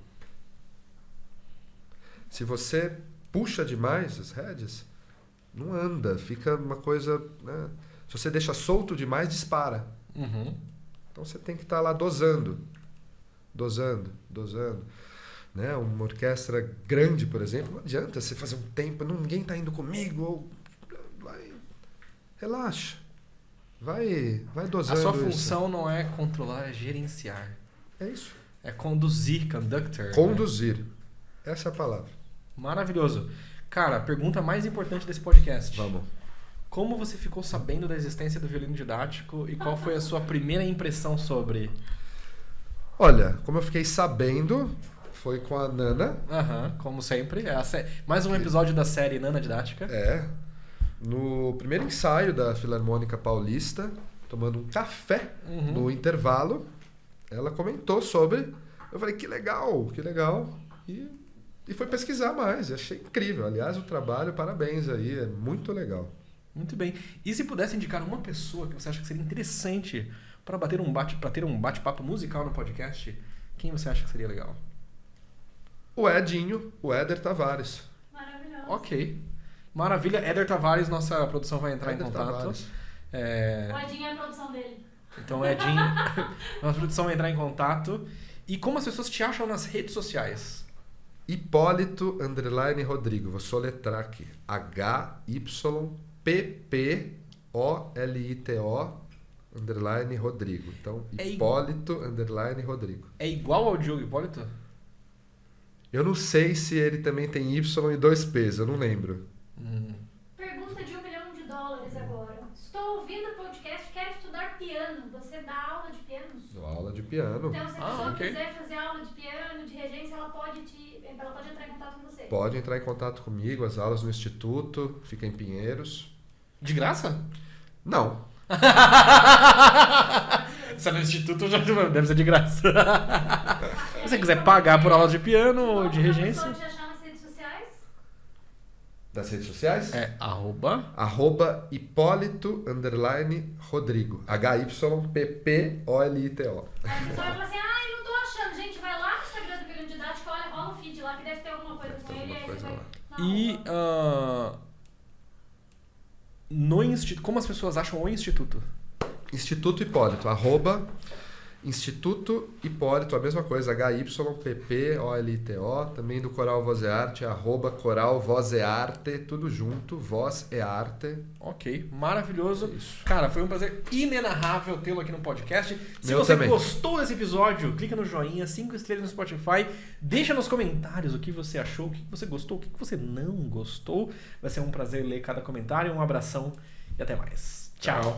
Speaker 2: Se você puxa demais as rédeas, não anda. Fica uma coisa... Né? Se você deixa solto demais, dispara.
Speaker 1: Uhum.
Speaker 2: Então você tem que estar lá dosando. Né? Uma orquestra grande, por exemplo, não adianta você fazer um tempo, ninguém está indo comigo. Vai, relaxa. Vai dosando.
Speaker 1: A sua função não é controlar, é gerenciar.
Speaker 2: É isso.
Speaker 1: É conduzir, conductor.
Speaker 2: Conduzir. Né? Essa é a palavra.
Speaker 1: Maravilhoso. Cara, a pergunta mais importante desse podcast.
Speaker 2: Vamos.
Speaker 1: Como você ficou sabendo da existência do violino didático e qual foi a sua primeira impressão sobre?
Speaker 2: Olha, como eu fiquei sabendo, foi com a Nana.
Speaker 1: Como sempre. Mais um episódio da série Nana Didática.
Speaker 2: No primeiro ensaio da Filarmônica Paulista, tomando um café no intervalo, ela comentou sobre. Eu falei, que legal. E fui pesquisar mais. Achei incrível. Aliás, o trabalho, parabéns aí. É muito legal.
Speaker 1: Muito bem. E se pudesse indicar uma pessoa que você acha que seria interessante para ter um bate-papo musical no podcast, quem você acha que seria legal?
Speaker 2: O Éder Tavares.
Speaker 3: Maravilhoso.
Speaker 1: Ok. Maravilha. Éder Tavares, nossa produção vai entrar
Speaker 2: Éder
Speaker 1: em contato.
Speaker 2: Tavares.
Speaker 3: O Edinho é a produção dele.
Speaker 1: Então, Edinho, nossa produção vai entrar em contato. E como as pessoas te acham nas redes sociais?
Speaker 2: Hipólito_Rodrigo. Vou soletrar aqui. HYPPOLITO_Rodrigo. Então, Hipólito_Rodrigo.
Speaker 1: É igual ao Diogo Hipólito?
Speaker 2: Eu não sei se ele também tem Y e 2 P's, eu não lembro.
Speaker 3: Pergunta de $1 milhão agora. Estou ouvindo o podcast, quero estudar piano. Você dá aula de pianos?
Speaker 2: Dou aula de piano.
Speaker 3: Então, se a pessoa
Speaker 1: ok.
Speaker 3: quiser fazer aula de piano, de regência, ela pode entrar em contato com você.
Speaker 2: Pode entrar em contato comigo, as aulas no Instituto, fica em Pinheiros.
Speaker 1: De graça?
Speaker 2: Não.
Speaker 1: Se é no Instituto, já deve ser de graça. Se você quiser pagar por aulas de piano ou de regência...
Speaker 3: Como te achar nas redes sociais?
Speaker 2: Das redes sociais?
Speaker 1: É @
Speaker 2: Hipólito_Rodrigo. HYPPOLITO.
Speaker 3: Aí a pessoa vai falar assim, eu não tô achando. Gente, vai lá no Instagram do Violino Didático, olha, rola o feed lá que deve ter alguma coisa com ele. Aí você vai...
Speaker 1: no instituto, como as pessoas acham o Instituto?
Speaker 2: Instituto Hipólito. Instituto Hipólito, a mesma coisa. HYPPOLITO. Também do Coral Voz e Arte. @Coral Voz e Arte. Tudo junto. Voz e Arte.
Speaker 1: Ok, maravilhoso.
Speaker 2: Isso.
Speaker 1: Cara, foi um prazer inenarrável tê-lo aqui no podcast. Se
Speaker 2: Meu
Speaker 1: você
Speaker 2: também.
Speaker 1: gostou desse episódio, clica no joinha, 5 estrelas no Spotify. Deixa nos comentários o que você achou, o que você gostou, o que você não gostou. Vai ser um prazer ler cada comentário. Um abração e até mais. Tchau.